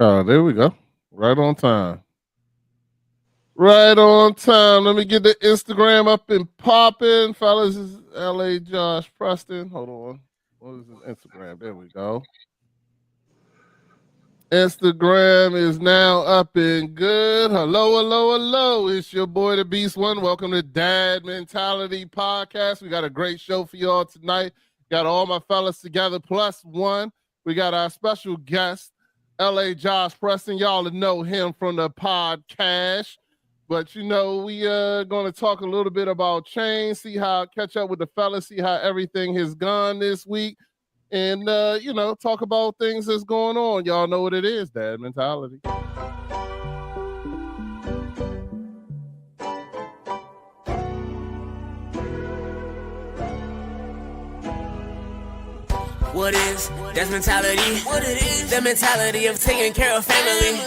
Oh, there we go. Right on time. Right on time. Let me get the Instagram up and popping. Fellas, this is LA Josh Preston. Hold on. What is his Instagram? There we go. Instagram is now up and good. Hello, hello, hello. It's your boy, the Beast One. Welcome to Dad Mentality Podcast. We got a great show for y'all tonight. Got all my fellas together plus one. We got our special guest, LA Josh Preston. Y'all know him from the podcast. But we gonna talk a little bit about change, catch up with the fellas, see how everything has gone this week, and talk about things that's going on. Y'all know what it is, Dad Mentality. What is Dad's mentality? What it is? The mentality of taking care of family.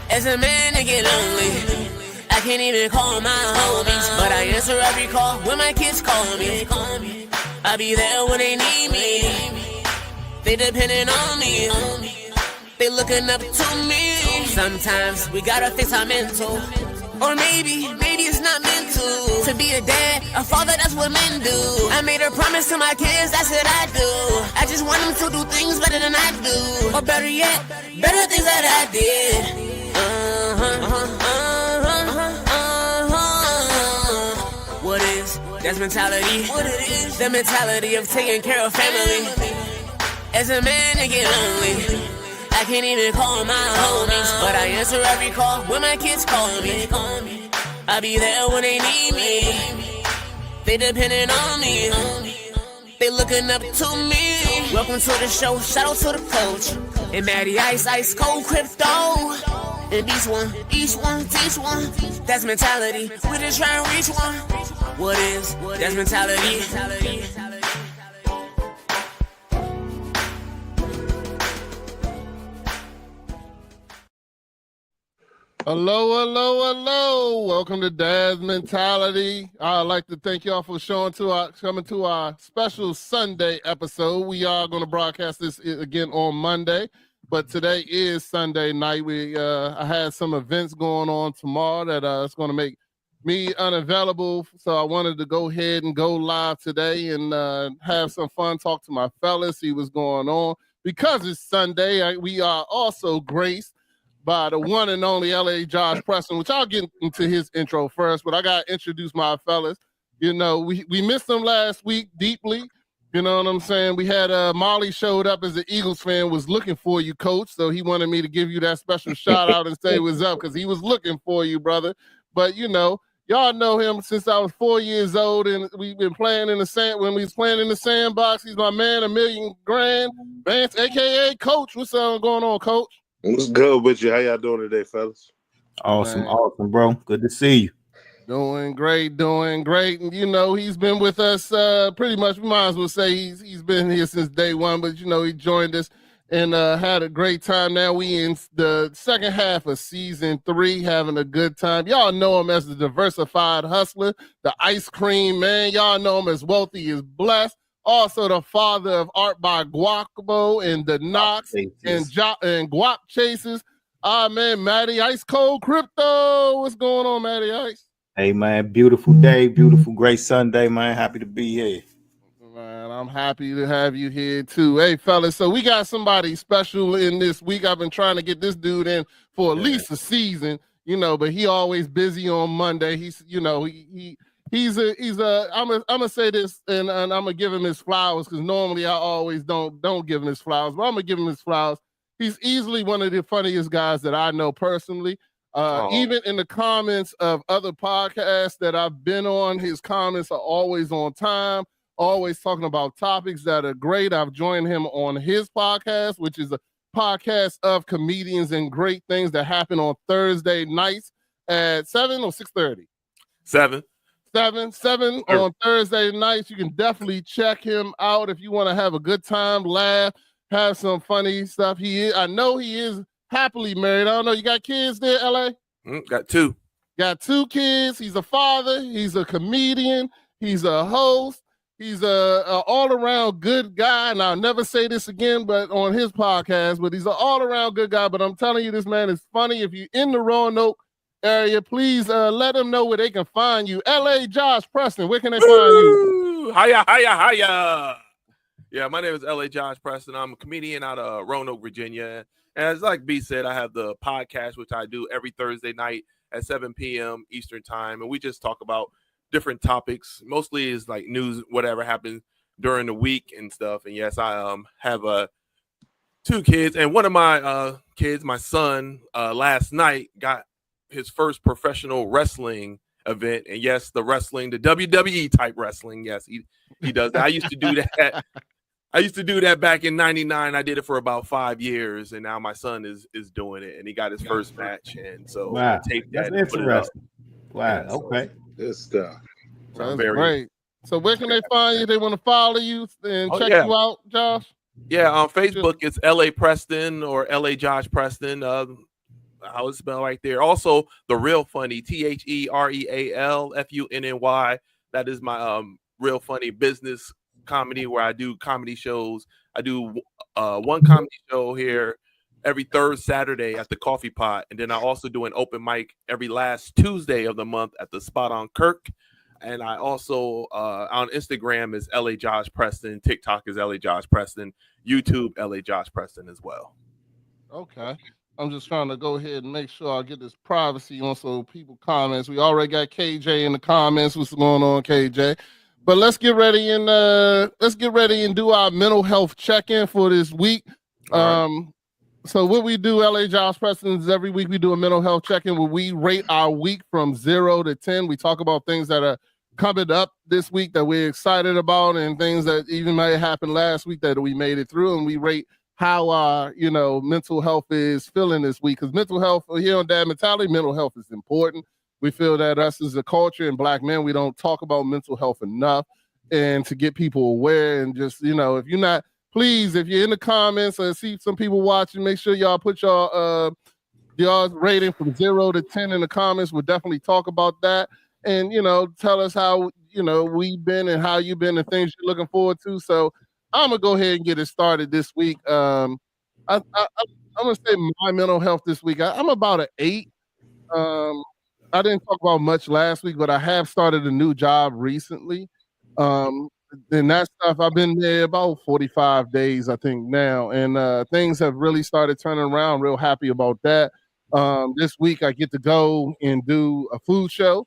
As a man, I get lonely. I can't even call my homies, but I answer every call when my kids call me. I be there when they need me. They depending on me. They looking up to me. Sometimes we gotta fix our mental. Or maybe it's not meant to be a dad, a father, that's what men do. I made a promise to my kids, that's what I do. I just want them to do things better than I do. Or better yet, better things that I did. What is Dad's mentality? What it is? The mentality of taking care of family. As a man, I get lonely. I can't even call my homies, but I answer every call when my kids call me. I be there when they need me. They depending on me. They looking up to me. Welcome to the show, shout out to the coach. And Matty Ice, Ice Cold Crypto. And each one, teach one. That's mentality, we just try to reach one. What is that's mentality? Hello, hello, hello. Welcome to Dad's Mentality. I'd like to thank y'all for coming to our special Sunday episode. We are going to broadcast this again on Monday, but today is Sunday night. I had some events going on tomorrow that it's going to make me unavailable, so I wanted to go ahead and go live today and have some fun, talk to my fellas, see what's going on. Because it's Sunday, we are also graced by the one and only LA Josh Preston, which I'll get into his intro first, but I got to introduce my fellas. We missed them last week deeply. You know what I'm saying? We had Molly showed up as an Eagles fan, was looking for you, coach. So he wanted me to give you that special shout out and say what's up because he was looking for you, brother. But, y'all know him since I was 4 years old, and we've been playing in the sand. When we was playing in the sandbox, he's my man, $1 million grand. Vance, a.k.a. Coach. What's going on, Coach? What's good with you? How y'all doing today, fellas? Awesome, bro. Good to see you. Doing great. And, he's been with us pretty much. We might as well say he's been here since day one, but, he joined us and had a great time. Now we in the second half of season 3, having a good time. Y'all know him as the diversified hustler, the ice cream man. Y'all know him as Wealthy is Blessed. Also, the father of Art by Guacamo and the Knox and Guap Chases. Man, Matty Ice Cold Crypto. What's going on, Matty Ice? Hey, man, beautiful day, beautiful, great Sunday, man. Happy to be here. Man, I'm happy to have you here, too. Hey, fellas, so we got somebody special in this week. I've been trying to get this dude in for at least a season, but he always busy on Monday. I'm gonna say this and I'm gonna give him his flowers because normally I always don't give him his flowers, but I'm gonna give him his flowers. He's easily one of the funniest guys that I know personally. Even in the comments of other podcasts that I've been on, his comments are always on time, always talking about topics that are great. I've joined him on his podcast, which is a podcast of comedians and great things that happen on Thursday nights at 7 or 6:30. 7 on Thursday nights. You can definitely check him out if you want to have a good time, laugh, have some funny stuff. I know he is happily married. I don't know. You got kids there, LA? Got 2. Got 2 kids. He's a father. He's a comedian. He's a host. He's a all-around good guy, and I'll never say this again, but on his podcast, but he's an all-around good guy. But I'm telling you, this man is funny. If you're in the Roanoke area, please let them know where they can find you. LA Josh Preston, where can they find you? Hiya, hiya, hiya. Yeah, my name is LA Josh Preston. I'm a comedian out of Roanoke, Virginia. And as like B said, I have the podcast, which I do every Thursday night at 7 p.m. Eastern time. And we just talk about different topics. Mostly is like news, whatever happened during the week and stuff. And yes, I have two kids. And one of my kids, my son, last night got his first professional wrestling event. And yes, the wrestling, the WWE type wrestling. Yes, he does that. I used to do that. I used to do that back in '99. I did it for about 5 years, and now my son is doing it, and he got his first match, and so I taped that. That's interesting. Wow. Yeah, so okay. Good stuff. So that's great. So where can they find you? They want to follow you and check you out, Josh? Yeah, on Facebook it's LA Preston or LA Josh Preston. I would spell right there. Also, the Real Funny, TheRealFunny. That is my Real Funny business comedy where I do comedy shows. I do one comedy show here every third Saturday at the Coffee Pot, and then I also do an open mic every last Tuesday of the month at the Spot on Kirk. And I also on Instagram is LA Josh Preston, TikTok is LA Josh Preston, YouTube LA Josh Preston as well. Okay. I'm just trying to go ahead and make sure I get this privacy on so people comments. We already got KJ in the comments. What's going on, KJ? But let's get ready and do our mental health check-in for this week. So what we do, LA Josh Preston, is every week we do a mental health check-in where we rate our week from 0 to 10. We talk about things that are coming up this week that we're excited about and things that even might happen last week that we made it through, and we rate how our mental health is feeling this week. Because mental health here on Dad Mentality, mental health is important. We feel that us as a culture and Black men, we don't talk about mental health enough, and to get people aware and just, if you're not, please, if you're in the comments or see some people watching, make sure y'all put y'all rating from 0 to 10 in the comments. We'll definitely talk about that. And, tell us how, we've been and how you've been and things you're looking forward to. So I'm going to go ahead and get it started this week. I'm going to say my mental health this week, I'm about an 8. I didn't talk about much last week, but I have started a new job recently. And that stuff, I've been there about 45 days, I think now. And things have really started turning around. Real happy about that. This week I get to go and do a food show.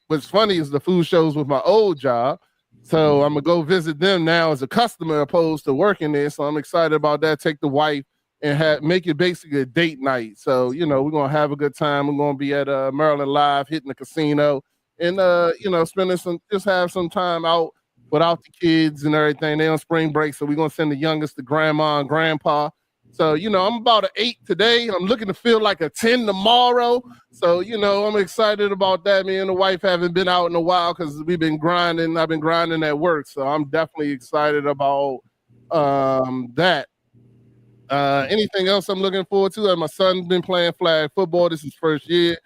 What's funny is the food shows with my old job. So I'm going to go visit them now as a customer opposed to working there. So I'm excited about that. Take the wife and make it basically a date night. So, we're going to have a good time. We're going to be at Maryland Live, hitting the casino, and, have some time out without the kids and everything. They're on spring break, so we're going to send the youngest to grandma and grandpa. So, I'm about an 8 today. I'm looking to feel like a 10 tomorrow. So, I'm excited about that. Me and the wife haven't been out in a while because we've been grinding. I've been grinding at work. So I'm definitely excited about that. Anything else I'm looking forward to? My son's been playing flag football. This is first year.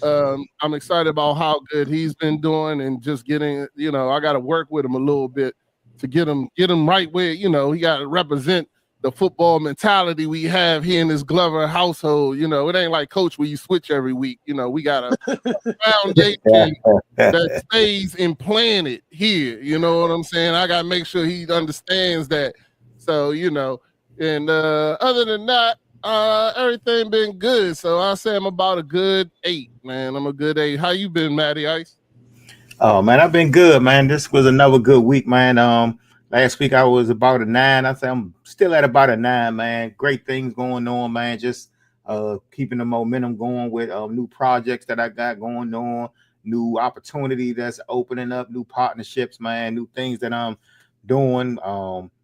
I'm excited about how good he's been doing and just getting, I got to work with him a little bit to get him right where, he got to represent the football mentality we have here in this Glover household. It ain't like Coach where you switch every week. We got a foundation that stays implanted here. You know what I'm saying? I got to make sure he understands that. So, and other than that, everything been good. So I say I'm about a good 8, man. I'm a good 8. How you been, Matty Ice? Oh man, I've been good, man. This was another good week, man. Last week I was about a 9. I say I'm still at about a 9, man. Great things going on, man. Just keeping the momentum going with new projects that I got going on, new opportunity that's opening up, new partnerships, man, new things that I'm doing.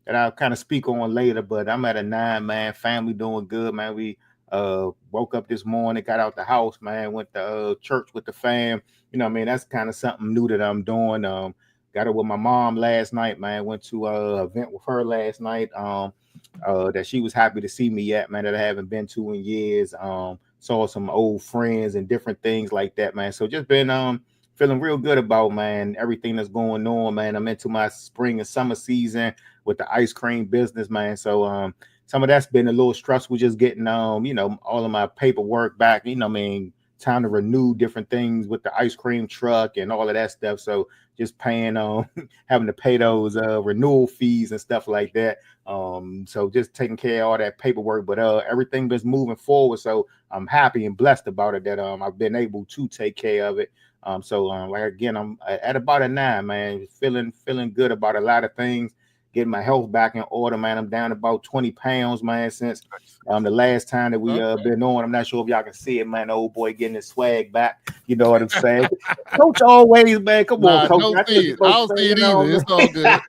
That I'll kind of speak on later, but I'm at a 9, man. Family doing good, man. We woke up this morning, got out the house, man, went to church with the fam. That's kind of something new that I'm doing. Got it with my mom last night, man. Went to an event with her last night that she was happy to see me at, man, that I haven't been to in years. Saw some old friends and different things like that, man. So just been feeling real good about, man, everything that's going on, man. I'm into my spring and summer season with the ice cream business, man. So some of that's been a little stressful, just getting all of my paperwork back, time to renew different things with the ice cream truck and all of that stuff. So just paying having to pay those renewal fees and stuff like that. So just taking care of all that paperwork, but everything been moving forward. So I'm happy and blessed about it that I've been able to take care of it. Like again, I'm at about a 9, man. Feeling good about a lot of things. Getting my health back in order, man. I'm down about 20 pounds, man, since the last time that we been on. I'm not sure if y'all can see it, man. Old boy getting his swag back. You know what I'm saying? Coach always, man. Come on, Coach. Don't see it. I don't see it either. It's all good.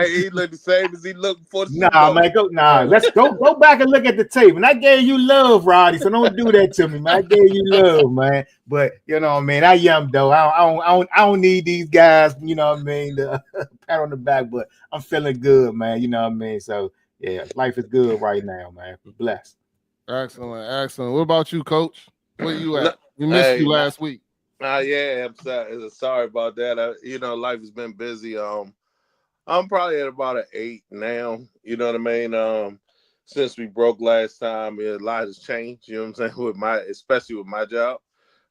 He look the same as he looked before the Super Nah, Bowl. man. Let's go back and look at the tape. And I gave you love, Roddy. So don't do that to me, man. I gave you love, man. But you know what I mean. I am though. I don't need these guys. You know what I mean. To pat on the back, but I'm feeling good, man. You know what I mean. So yeah, life is good right now, man. Blessed. Excellent. What about you, Coach? Where you at? We missed you last week. Yeah, I'm sorry about that. Life has been busy. I'm probably at about an 8 now. You know what I mean? Since we broke last time, a lot has changed. You know what I'm saying? Especially with my job.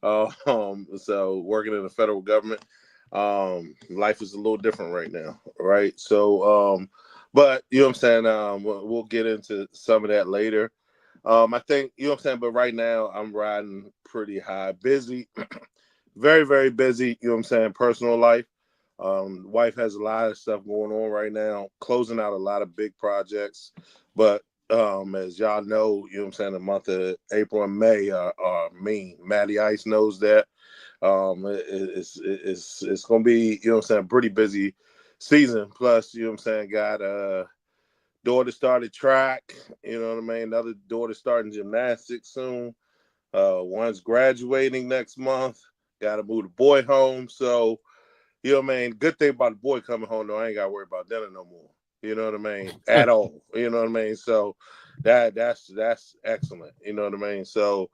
So working in the federal government, life is a little different right now, right? So, but you know what I'm saying? We'll get into some of that later. I think, you know what I'm saying? But right now I'm riding pretty high, busy, very, very busy. You know what I'm saying? Personal life. Wife has a lot of stuff going on right now, closing out a lot of big projects. But as y'all know, you know what I'm saying, the month of April and May are mean. Matty Ice knows that. It's gonna be, you know what I'm saying, pretty busy season. Plus, you know what I'm saying, got daughter started track, you know what I mean? Another daughter starting gymnastics soon. One's graduating next month. Gotta move the boy home. So, you know what I mean? Good thing about the boy coming home, though, I ain't got to worry about dinner no more. You know what I mean? At all. You know what I mean? So that's excellent. You know what I mean? So,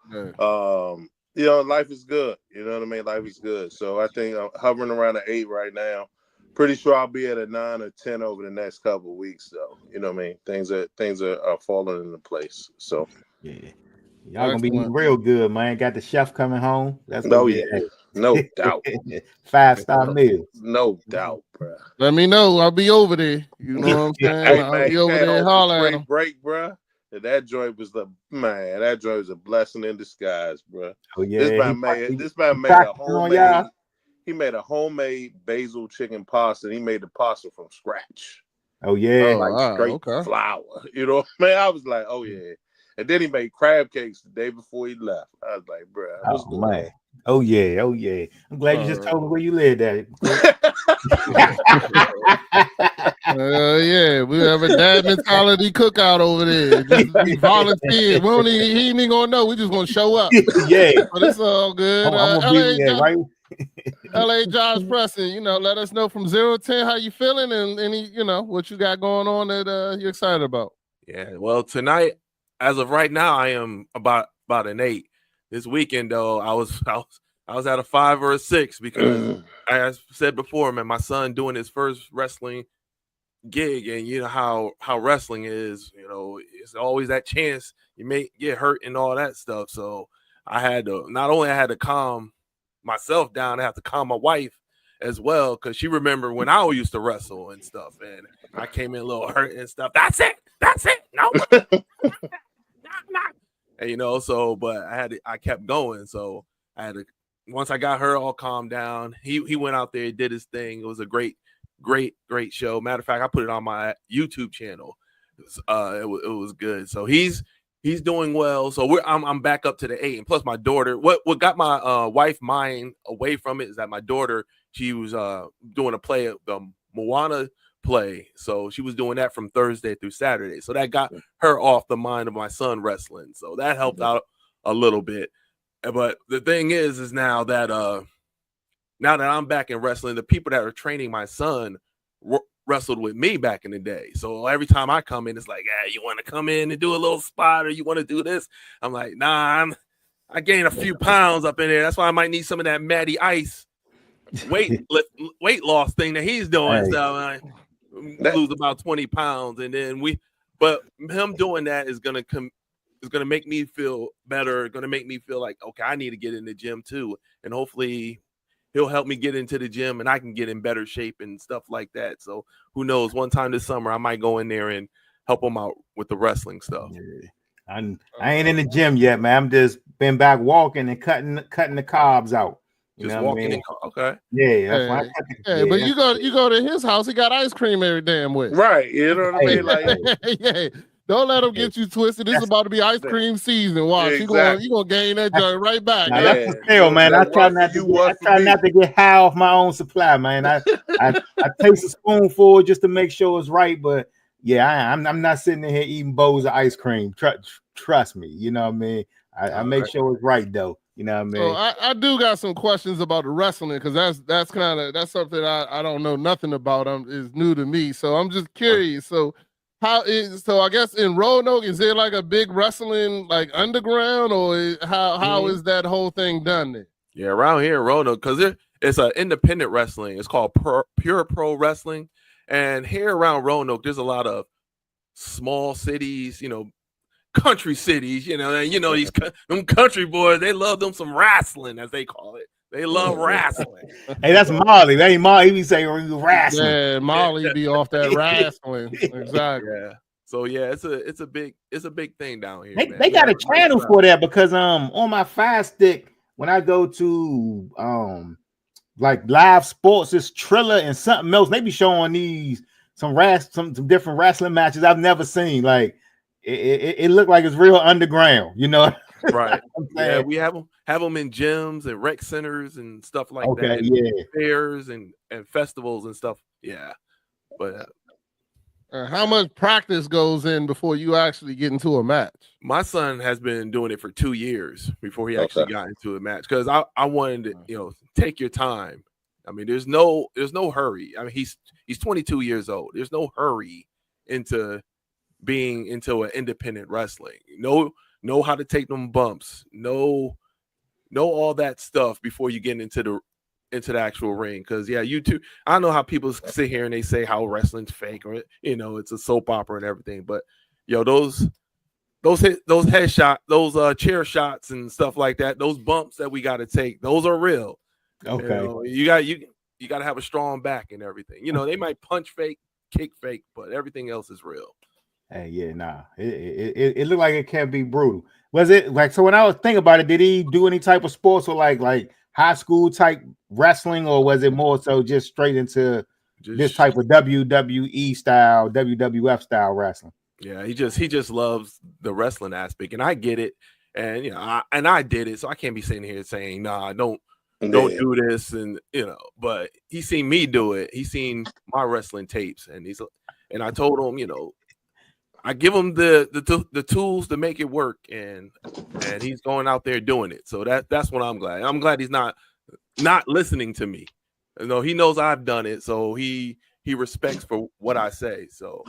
life is good. You know what I mean? Life is good. So I think I'm hovering around an 8 right now. Pretty sure I'll be at a 9 or 10 over the next couple of weeks, though. You know what I mean? Things are falling into place. So yeah. Y'all gonna be real good, man. Got the chef coming home. That's no doubt. 5-star meal. No doubt, bro. Let me know. I'll be over there. You know what I'm saying? I'll be over there holler at him. Break, bro. That joint was a blessing in disguise, bro. Oh yeah. This man made a homemade. He made a homemade basil chicken pasta. And he made the pasta from scratch. Oh yeah, straight flour. You know, man. I was like, oh yeah. And then he made crab cakes the day before he left. I was like, bro, what's going on? Oh yeah. I'm glad you just told me where you lived at. Yeah, we have a dad mentality cookout over there. Just be volunteer. He ain't even gonna know. We just gonna show up. Yeah, but it's all good. LA Josh Preston, let us know from 0 to 10 how you feeling and any, what you got going on that you're excited about. Yeah, well, tonight, as of right now, I am about an 8. This weekend, though, I was at a 5 or a 6 because, as I said before, man, my son doing his first wrestling gig, and you know how wrestling is. It's always that chance you may get hurt and all that stuff. So I had to calm myself down, I have to calm my wife as well, because she remembered when I used to wrestle and stuff, and I came in a little hurt and stuff. That's it. No. And but I kept going. So once I got her all calmed down, he went out there, did his thing. It was a great show. Matter of fact, I put it on my YouTube channel. It was good. So he's doing well. So I'm back up to the 8. And plus my daughter, what got my wife mind away from it is that my daughter, she was doing a play of the Moana play. So she was doing that from Thursday through Saturday. So that got her off the mind of my son wrestling. So that helped out a little bit. But the thing is now that I'm back in wrestling, the people that are training my son wrestled with me back in the day. So every time I come in, it's like, you want to come in and do a little spot, or you want to do this? I'm like, nah, I gained a few pounds up in there. That's why I might need some of that Matty Ice weight loss thing that he's doing. Hey. So lose about 20 pounds, and then but him doing that is gonna make me feel better. Gonna make me feel like, okay, I need to get in the gym too, and hopefully he'll help me get into the gym, and I can get in better shape and stuff like that. So who knows? One time this summer, I might go in there and help him out with the wrestling stuff. Yeah. I ain't in the gym yet, man. I'm just been back walking and cutting the carbs out. You Just know walking what I mean? okay. Yeah, that's why I cut the, but you go to his house, he got ice cream every damn way. Right. You know what I mean? Like, yeah. Don't let him get you twisted. This is about to be ice cream season. Watch, Exactly. you gonna gain that joint right back. Now, that's the scale, man. I try not to get high off my own supply, man. I taste a spoonful just to make sure it's right, but yeah, I'm not sitting in here eating bowls of ice cream. Trust me, you know what I mean. I make sure it's right though. You know what I mean? So I do got some questions about the wrestling because that's something I don't know nothing about. Is new to me. So I'm just curious. So I guess in Roanoke, is there like a big wrestling like underground, or how is that whole thing done there? Yeah, around here in Roanoke, because it's an independent wrestling. It's called Pure Pro Wrestling. And here around Roanoke, there's a lot of small cities, country cities, and these them country boys, they love them some wrestling, as they call it. They love wrestling. Hey, that's Molly. That ain't Molly. He be saying wrestling. Yeah, Molly be off that wrestling. Exactly. Yeah. So yeah, it's a big thing down here. They got a channel for that because on my Fire Stick, when I go to like live sports, it's Triller and something else. They be showing some different wrestling matches I've never seen. Like it looked like it's real underground, Right. Yeah, we have them in gyms and rec centers and stuff like that. Yeah. Fairs and festivals and stuff. Yeah. But how much practice goes in before you actually get into a match? My son has been doing it for 2 years before he actually got into a match, because I wanted to, take your time. I mean, there's no hurry. I mean, he's 22 years old. There's no hurry into being into an independent wrestling. Know how to take them bumps. Know all that stuff before you get into the actual ring. Because you too. I know how people sit here and they say how wrestling's fake, or it's a soap opera and everything. But those headshot, those chair shots and stuff like that, those bumps that we got to take, those are real. Okay. You got to have a strong back and everything. They might punch fake, kick fake, but everything else is real. Hey, yeah, nah. It looked like it can be brutal. Was it like, so when I was thinking about it, did he do any type of sports or like high school type wrestling, or was it more so just straight into this type of WWE style, WWF style wrestling? Yeah, he just loves the wrestling aspect, and I get it. And I did it, so I can't be sitting here saying, "Nah, don't do this." And but he seen me do it. He seen my wrestling tapes, and I told him, I give him the tools to make it work, and he's going out there doing it. So that's what I'm glad. I'm glad he's not listening to me. He knows I've done it, so he respects for what I say. So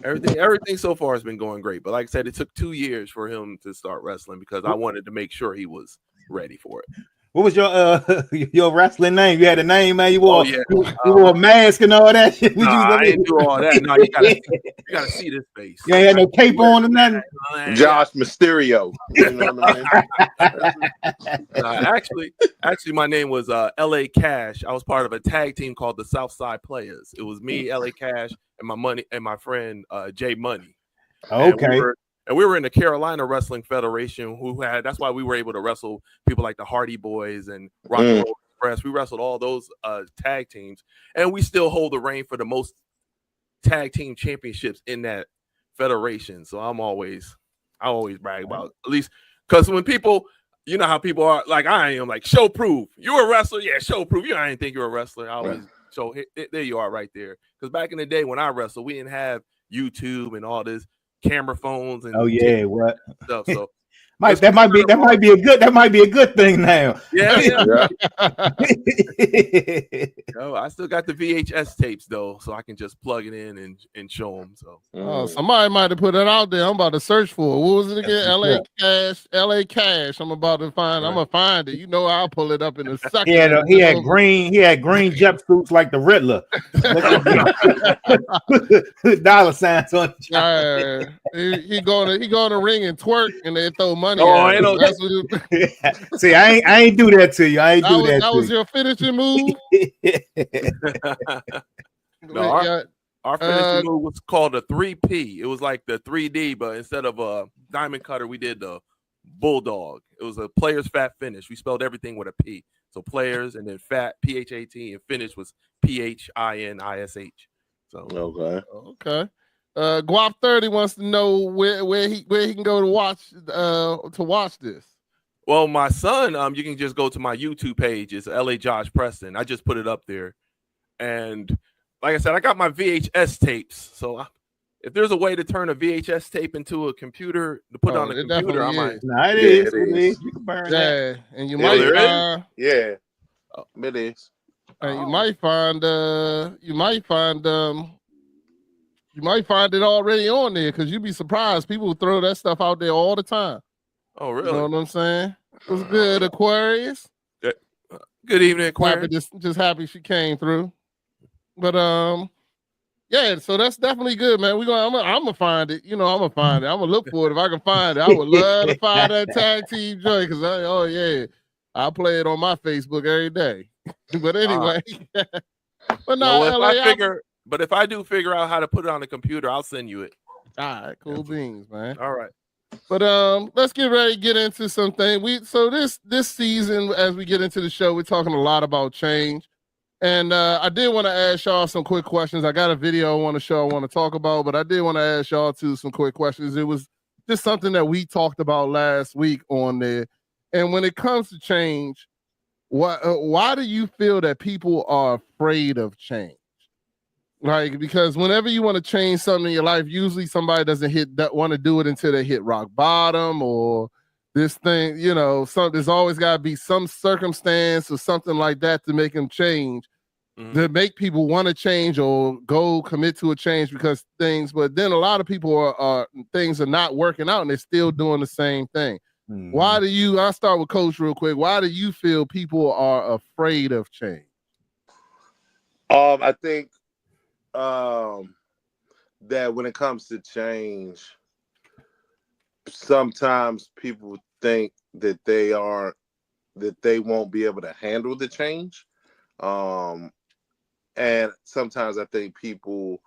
everything so far has been going great. But like I said, it took 2 years for him to start wrestling because I wanted to make sure he was ready for it. What was your wrestling name? You had a name, man. You wore you wore a mask and all that shit. I didn't do all that. No, you gotta see this face. You ain't had no cape on or nothing. Josh Mysterio. You know what I mean? Actually, my name was L.A. Cash. I was part of a tag team called the Southside Players. It was me, L.A. Cash, and my friend Jay Money. Okay. And we were in the Carolina Wrestling Federation, that's why we were able to wrestle people like the Hardy Boys and Rock and Roll Express. We wrestled all those tag teams, and we still hold the reign for the most tag team championships in that federation. So I always brag about, at least, because when people, how people are, like I am, like, show proof. You're a wrestler? Yeah, show proof. I didn't think you're a wrestler. I always show, there you are right there. Because back in the day when I wrestled, we didn't have YouTube and all this camera phones and what stuff. So That might be a good thing now. Yeah. Yeah. No, I still got the VHS tapes though, so I can just plug it in and show them. So Somebody might have put it out there. I'm about to search for it. What was it again? LA Cash. I'm about to find. Right. I'm gonna find it. You know, I'll pull it up in a second. He had green jumpsuits like the Riddler. Dollar signs on. He going to ring and twerk and they throw money. Oh, at him. That's what See, I ain't do that to you. That was your finishing move. No, our finishing move was called a 3P. It was like the 3D, but instead of a diamond cutter, we did the bulldog. It was a player's fat finish. We spelled everything with a P. So players and then fat, PHAT, and finish was PHINISH. So okay. Guap 30 wants to know where he can go to watch this. Well, my son, you can just go to my YouTube page. It's LA Josh Preston. I just put it up there. And like I said, I got my VHS tapes. So if there's a way to turn a VHS tape into a computer, to put on a computer, I might. No, it is. You can burn that. And you might find. It is. And you might find it already on there because you'd be surprised. People throw that stuff out there all the time. Oh, really? You know what I'm saying? It was good, Aquarius. Good evening, Aquarius. Just happy she came through. But yeah, so that's definitely good, man. I'm gonna find it. I'm gonna find it. I'm gonna look for it if I can find it. I would love to find that tag team joint because I play it on my Facebook every day. But anyway, but no, but if I do figure out how to put it on the computer, I'll send you it. All right, cool beans, man. All right. But let's get ready to get into something. This season, as we get into the show, we're talking a lot about change. And I did want to ask y'all some quick questions. I got a video I want to talk about, but I did want to ask y'all some quick questions. It was just something that we talked about last week on there. And when it comes to change, why do you feel that people are afraid of change? Like, because whenever you want to change something in your life, usually somebody doesn't want to do it until they hit rock bottom or this thing, there's always got to be some circumstance or something like that to make them change, to make people want to change or go commit to a change but then a lot of people things are not working out and they're still doing the same thing. I'll start with Coach real quick. Why do you feel people are afraid of change? I think that when it comes to change, sometimes people think that they won't be able to handle the change. And sometimes I think people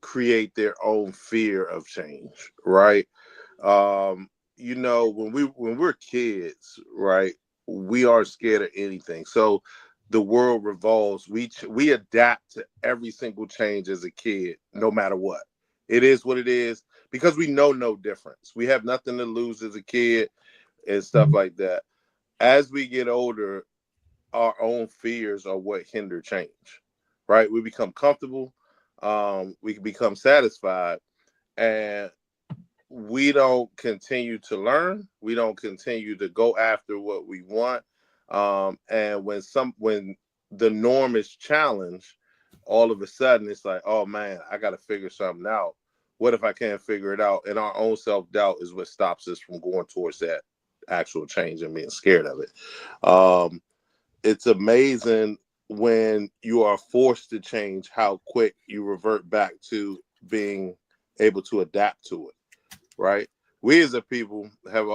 create their own fear of change, right? When we're kids, right, we aren't scared of anything. So the world revolves. We adapt to every single change as a kid, no matter what. It is what it is because we know no difference. We have nothing to lose as a kid and stuff like that. As we get older, our own fears are what hinder change, right? We become comfortable. We can become satisfied, and we don't continue to learn. We don't continue to go after what we want. And when the norm is challenged, all of a sudden it's like, oh man, I got to figure something out. What if I can't figure it out? And our own self-doubt is what stops us from going towards that actual change and being scared of it. It's amazing when you are forced to change how quick you revert back to being able to adapt to it, right? We as a people have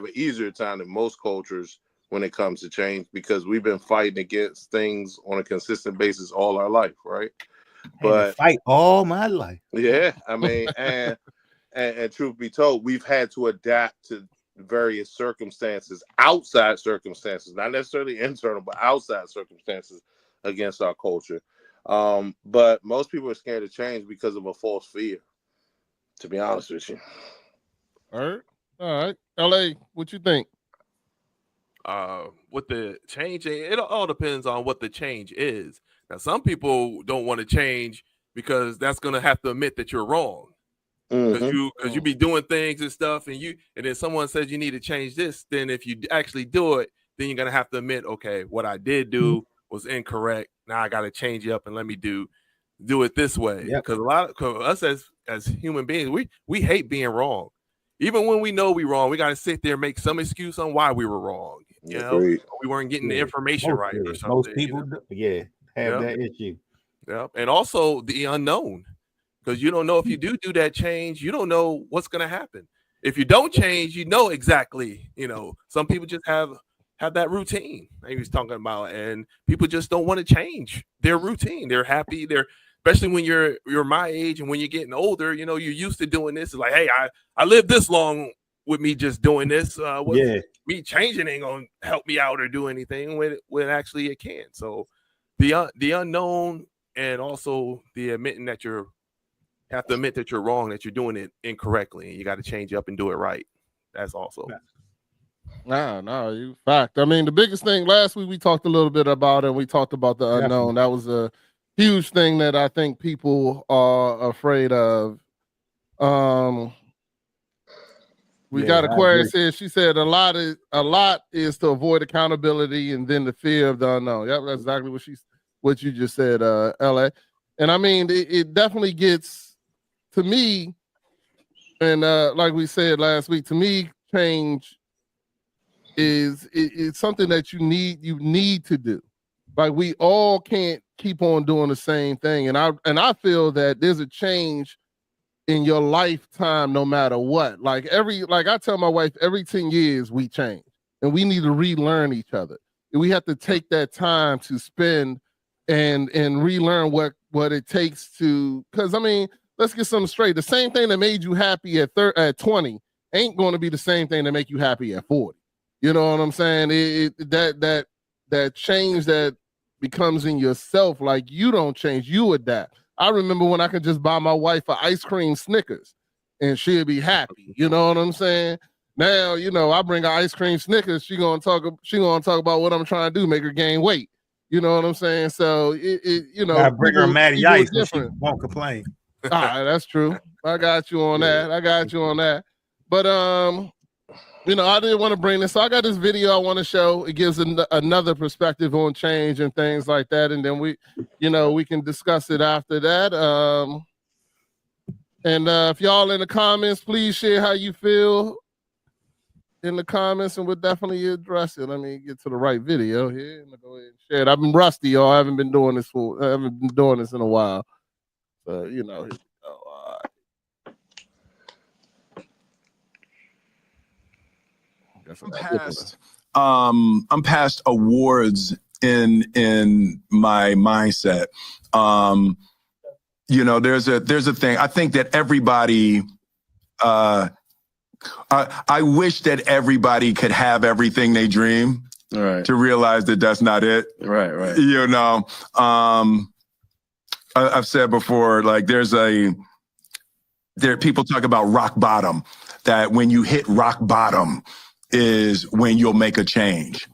an easier time than most cultures when it comes to change because we've been fighting against things on a consistent basis all our life, right? But fight all my life. Yeah, I mean, and truth be told, we've had to adapt to various circumstances, outside circumstances, not necessarily internal, but outside circumstances against our culture. But most people are scared to change because of a false fear, to be honest with you. All right. LA, what you think? With the change, it all depends on what the change is. Now, some people don't want to change because that's going to have to admit that you're wrong. because you be doing things and stuff, and then someone says you need to change this. Then if you actually do it, then you're gonna have to admit, okay, what I did do was incorrect. Now I got to change it up and let me do it this way. Because us as human beings, we hate being wrong. Even when we know we're wrong, we got to sit there and make some excuse on why we were wrong. You know, we weren't getting the information right or something. Most people, have that issue. Yeah, and also the unknown, because you don't know if you do that change, you don't know what's going to happen. If you don't change, you know exactly. You know, some people just have that routine he was talking about, and people just don't want to change their routine. They're happy. Especially when you're my age and when you're getting older, you know, you're used to doing this. It's like, hey, I lived this long with me just doing this. Me changing ain't gonna help me out or do anything when actually it can. So the unknown, and also the admitting that you have to admit that you're wrong, that you're doing it incorrectly, and you got to change up and do it right. That's also. No, you fact. I mean, the biggest thing last week we talked a little bit about it. We talked about the unknown. That was a huge thing that I think people are afraid of. We got Aquarius here. She said a lot is to avoid accountability and then the fear of the unknown. Yep, that's exactly what you just said, LA. And I mean, it definitely gets to me, and like we said last week, to me, change is something that you need to do. Like, we all can't keep on doing the same thing, and I feel that there's a change in your lifetime no matter what. Like I tell my wife, every 10 years we change, and we need to relearn each other. And we have to take that time to spend and relearn what it takes to, because I mean, let's get something straight. The same thing that made you happy at 20 ain't going to be the same thing that make you happy at 40. You know what I'm saying? That change that becomes in yourself, like, you don't change, you adapt. I remember when I could just buy my wife an ice cream Snickers and she'd be happy. You know what I'm saying? Now, you know, I bring her ice cream Snickers, she gonna talk about what I'm trying to do, make her gain weight. You know what I'm saying? So you know, I bring her Matty Ice and she won't complain. All right, that's true. I got you on that. But you know, I didn't want to bring this. So I got this video I want to show. It gives another perspective on change and things like that. And then we can discuss it after that. And if y'all in the comments, please share how you feel in the comments, and we'll definitely address it. Let me get to the right video here. I'm gonna go ahead and share it. I've been rusty, y'all. I haven't been doing this in a while. So, you know, I'm past awards in my mindset. You know, there's a thing. I think that everybody, I wish that everybody could have everything they dream. Right. To realize that that's not it. Right. You know, I've said before, like, people talk about rock bottom, that when you hit rock bottom is when you'll make a change.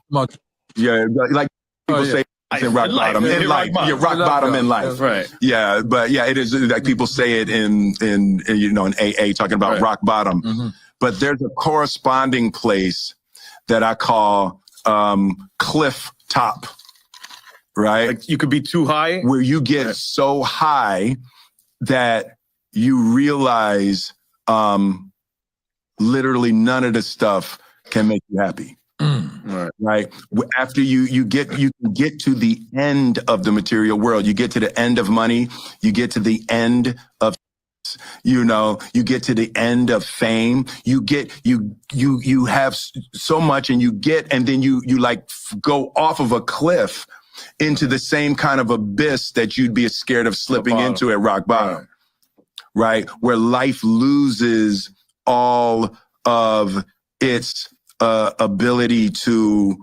Yeah, like people say in rock bottom in life. Yeah, rock bottom in life. That's right. Yeah, but yeah, it is like people say it in you know, in AA, talking about rock bottom. Mm-hmm. But there's a corresponding place that I call cliff top. Right? Like, you could be too high, where you get so high that you realize literally none of the stuff can make you happy. Right. After you get to the end of the material world, you get to the end of money, you get to the end of, you know, you get to the end of fame, you have so much, and then you like go off of a cliff into the same kind of abyss that you'd be scared of slipping into at rock bottom. Right. Where life loses all of its ability to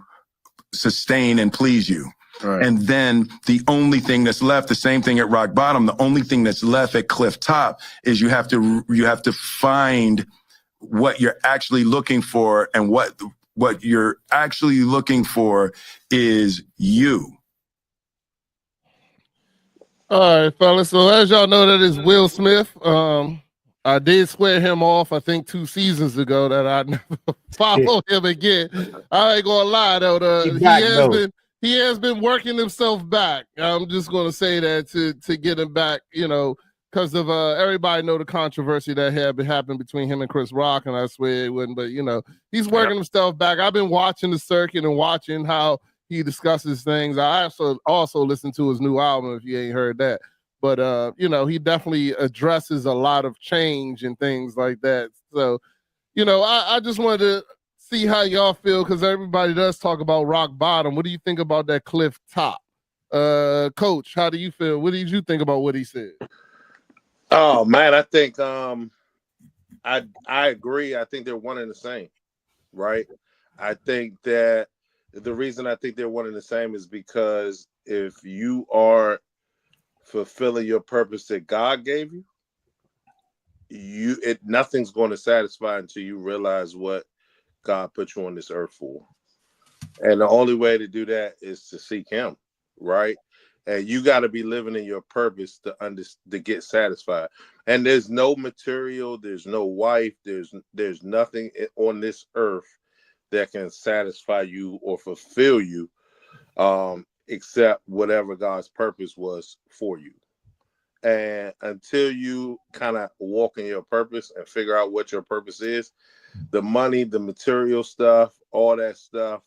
sustain and please you. Right. And then the only thing that's left, the same thing at rock bottom, the only thing that's left at cliff top is you have to find what you're actually looking for, and what you're actually looking for is you. All right, fellas. So as y'all know, that is Will Smith. I did swear him off, I think 2 seasons ago, that I never follow him again. I ain't gonna lie though, he has been working himself back. I'm just gonna say that to get him back, you know, because of everybody know the controversy that had been happening between him and Chris Rock, and I swear it wouldn't, but you know, he's working himself back. I've been watching the circuit and watching how he discusses things. I also listened to his new album, if you ain't heard that. But you know, he definitely addresses a lot of change and things like that. So, you know, I just wanted to see how y'all feel, because everybody does talk about rock bottom. What do you think about that cliff top? Coach, how do you feel? What did you think about what he said? Oh man, I think I agree. I think they're one and the same, right? I think that the reason I think they're one and the same is because if you are fulfilling your purpose that God gave you, nothing's going to satisfy until you realize what God put you on this earth for. And the only way to do that is to seek him, right? And you got to be living in your purpose to get satisfied. And there's no material, there's no wife, there's nothing on this earth that can satisfy you or fulfill you, except whatever God's purpose was for you. And until you kind of walk in your purpose and figure out what your purpose is, the money, the material stuff, all that stuff,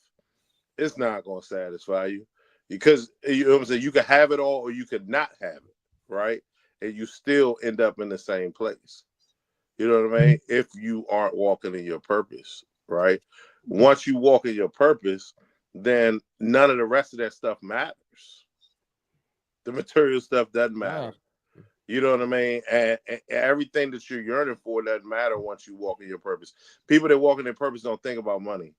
it's not going to satisfy you. Because, you know what I'm saying, you could have it all or you could not have it, right? And you still end up in the same place. You know what I mean? If you aren't walking in your purpose, right? Once you walk in your purpose, then none of the rest of that stuff matters. The material stuff doesn't matter. You know what I mean? And everything that you're yearning for doesn't matter once you walk in your purpose. People that walk in their purpose don't think about money.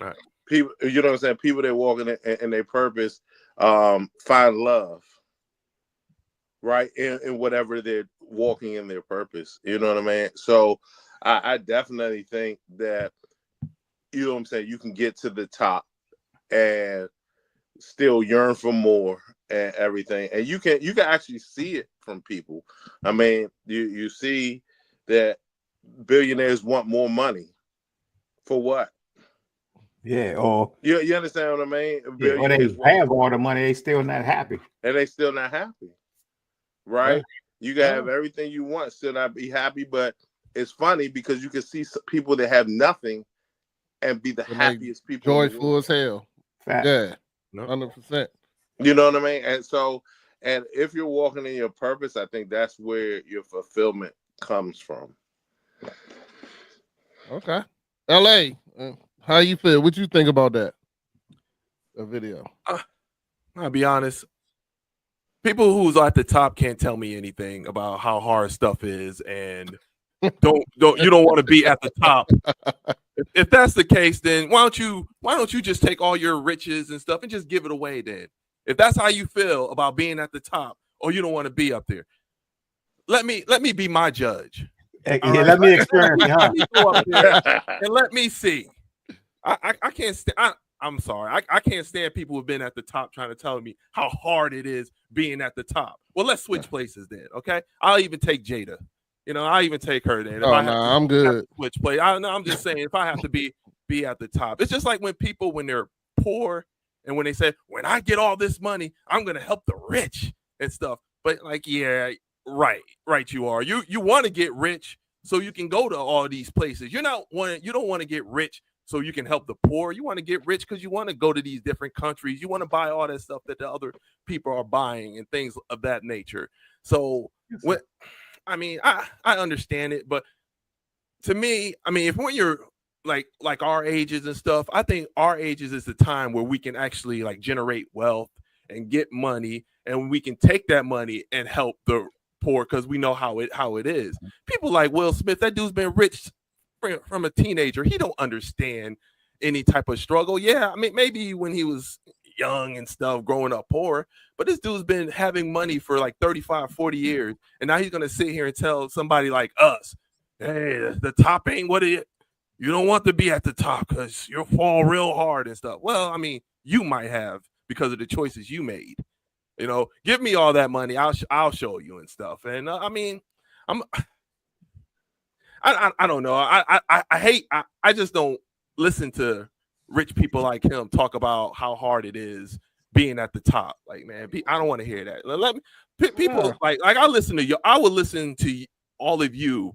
Right. People, you know what I'm saying? People that walk in their purpose find love, right? In whatever they're walking in their purpose. You know what I mean? So I definitely think that, you know what I'm saying, you can get to the top and still yearn for more and everything. And you can actually see it from people. I mean, you see that billionaires want more money. For what? Yeah, or you understand what I mean? Yeah, or they have all the money, they still not happy. And they still not happy. Right? Yeah. You can have everything you want, still not be happy, but it's funny because you can see people that have nothing and be the happiest people. Joyful as hell. Fact. Yeah, 100%. You know what I mean? And so, and if you're walking in your purpose, I think that's where your fulfillment comes from. Okay. LA, how you feel? What you think about that? The video. I'll be honest. People who's at the top can't tell me anything about how hard stuff is, and you don't want to be at the top. If that's the case, then why don't you just take all your riches and stuff and just give it away then? If that's how you feel about being at the top, or you don't want to be up there, let me be my judge. Yeah, right? Let me experience it, huh? Let me go up there and let me see. I can't stand. I'm sorry. I can't stand people who've been at the top trying to tell me how hard it is being at the top. Well, let's switch places then, okay? I'll even take Jada. You know, I'll even take her then. I'm good. Switch place. I'm just saying, if I have to be at the top, it's just like when they're poor and when they say, when I get all this money, I'm gonna help the rich and stuff. But like, yeah, right, you are. You want to get rich so you can go to all these places. You don't want to get rich so you can help the poor. You want to get rich because you want to go to these different countries. You want to buy all that stuff that the other people are buying and things of that nature. So I understand it, but to me, if when you're like our ages and stuff, I think our ages is the time where we can actually like generate wealth and get money, and we can take that money and help the poor because we know how it is. People like Will Smith, that dude's been rich from a teenager. He don't understand any type of struggle. Yeah, maybe when he was young and stuff, growing up poor, but this dude's been having money for like 35, 40 years, and now he's gonna sit here and tell somebody like us, hey, the top ain't what it. You don't want to be at the top because you'll fall real hard and stuff. Well, you might have because of the choices you made. You know, give me all that money, I'll show you and stuff. And I don't know. I just don't listen to rich people like him talk about how hard it is being at the top. Like, man, I don't want to hear that. Let me people like I listen to you. I would listen to all of you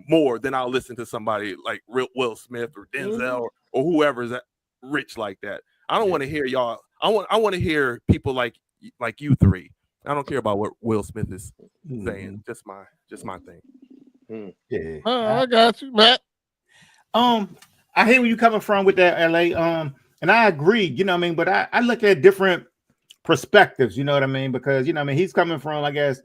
more than I'll listen to somebody like Will Smith or Denzel or whoever's that rich like that. I don't want to hear y'all. I want to hear people like you three. I don't care about what Will Smith is saying. Just my thing. Yeah. I got you, Matt. I hear where you coming from with that, LA. And I agree, you know what I mean, but I look at different perspectives, you know what I mean, because you know what I mean, he's coming from, I guess,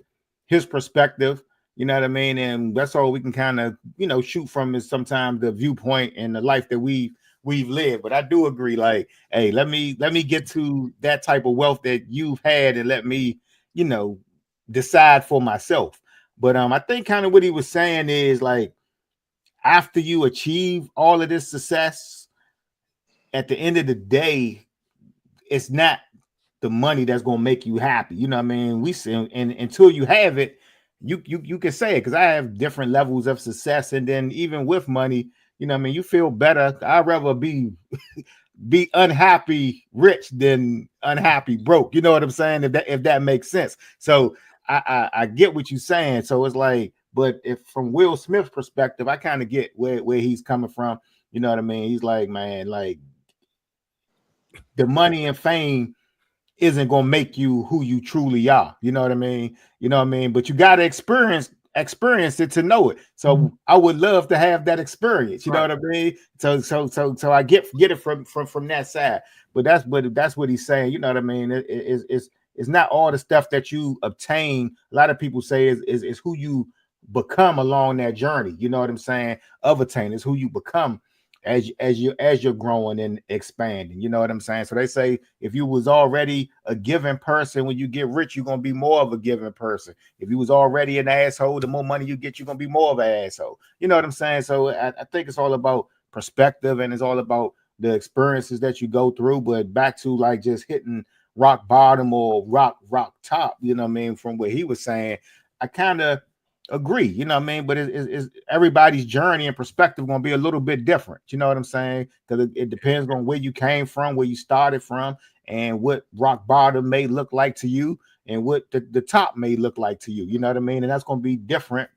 his perspective, you know what I mean, and that's all we can kind of, you know, shoot from is sometimes the viewpoint and the life that we've lived. But I do agree, like, hey, let me get to that type of wealth that you've had and let me, you know, decide for myself. But I think kind of what he was saying is like, after you achieve all of this success, at the end of the day, it's not the money that's going to make you happy. You know what I mean? We see, and until you have it, you can say it, because I have different levels of success. And then even with money, you know what I mean, you feel better. I'd rather be unhappy rich than unhappy broke. You know what I'm saying? If that makes sense. So I get what you're saying. So it's like, but if from Will Smith's perspective, I kind of get where he's coming from. You know what I mean? He's like, man, like the money and fame isn't going to make you who you truly are. You know what I mean? You know what I mean? But you got to experience it to know it. So I would love to have that experience. You know what I mean? So I get it from that side. But that's what he's saying. You know what I mean? It's not all the stuff that you obtain. A lot of people say is who you become along that journey. You know what I'm saying? Of attaining is who you become as you're growing and expanding. You know what I'm saying? So they say if you was already a giving person, when you get rich, you're gonna be more of a giving person. If you was already an asshole, the more money you get, you're gonna be more of an asshole. You know what I'm saying? So I think it's all about perspective, and it's all about the experiences that you go through. But back to like just hitting rock bottom or rock top, you know what I mean, from what he was saying, I kind of agree, you know what I mean, but it's everybody's journey and perspective going to be a little bit different. You know what I'm saying? Because it depends on where you came from, where you started from, and what rock bottom may look like to you, and what the top may look like to you. You know what I mean? And that's going to be different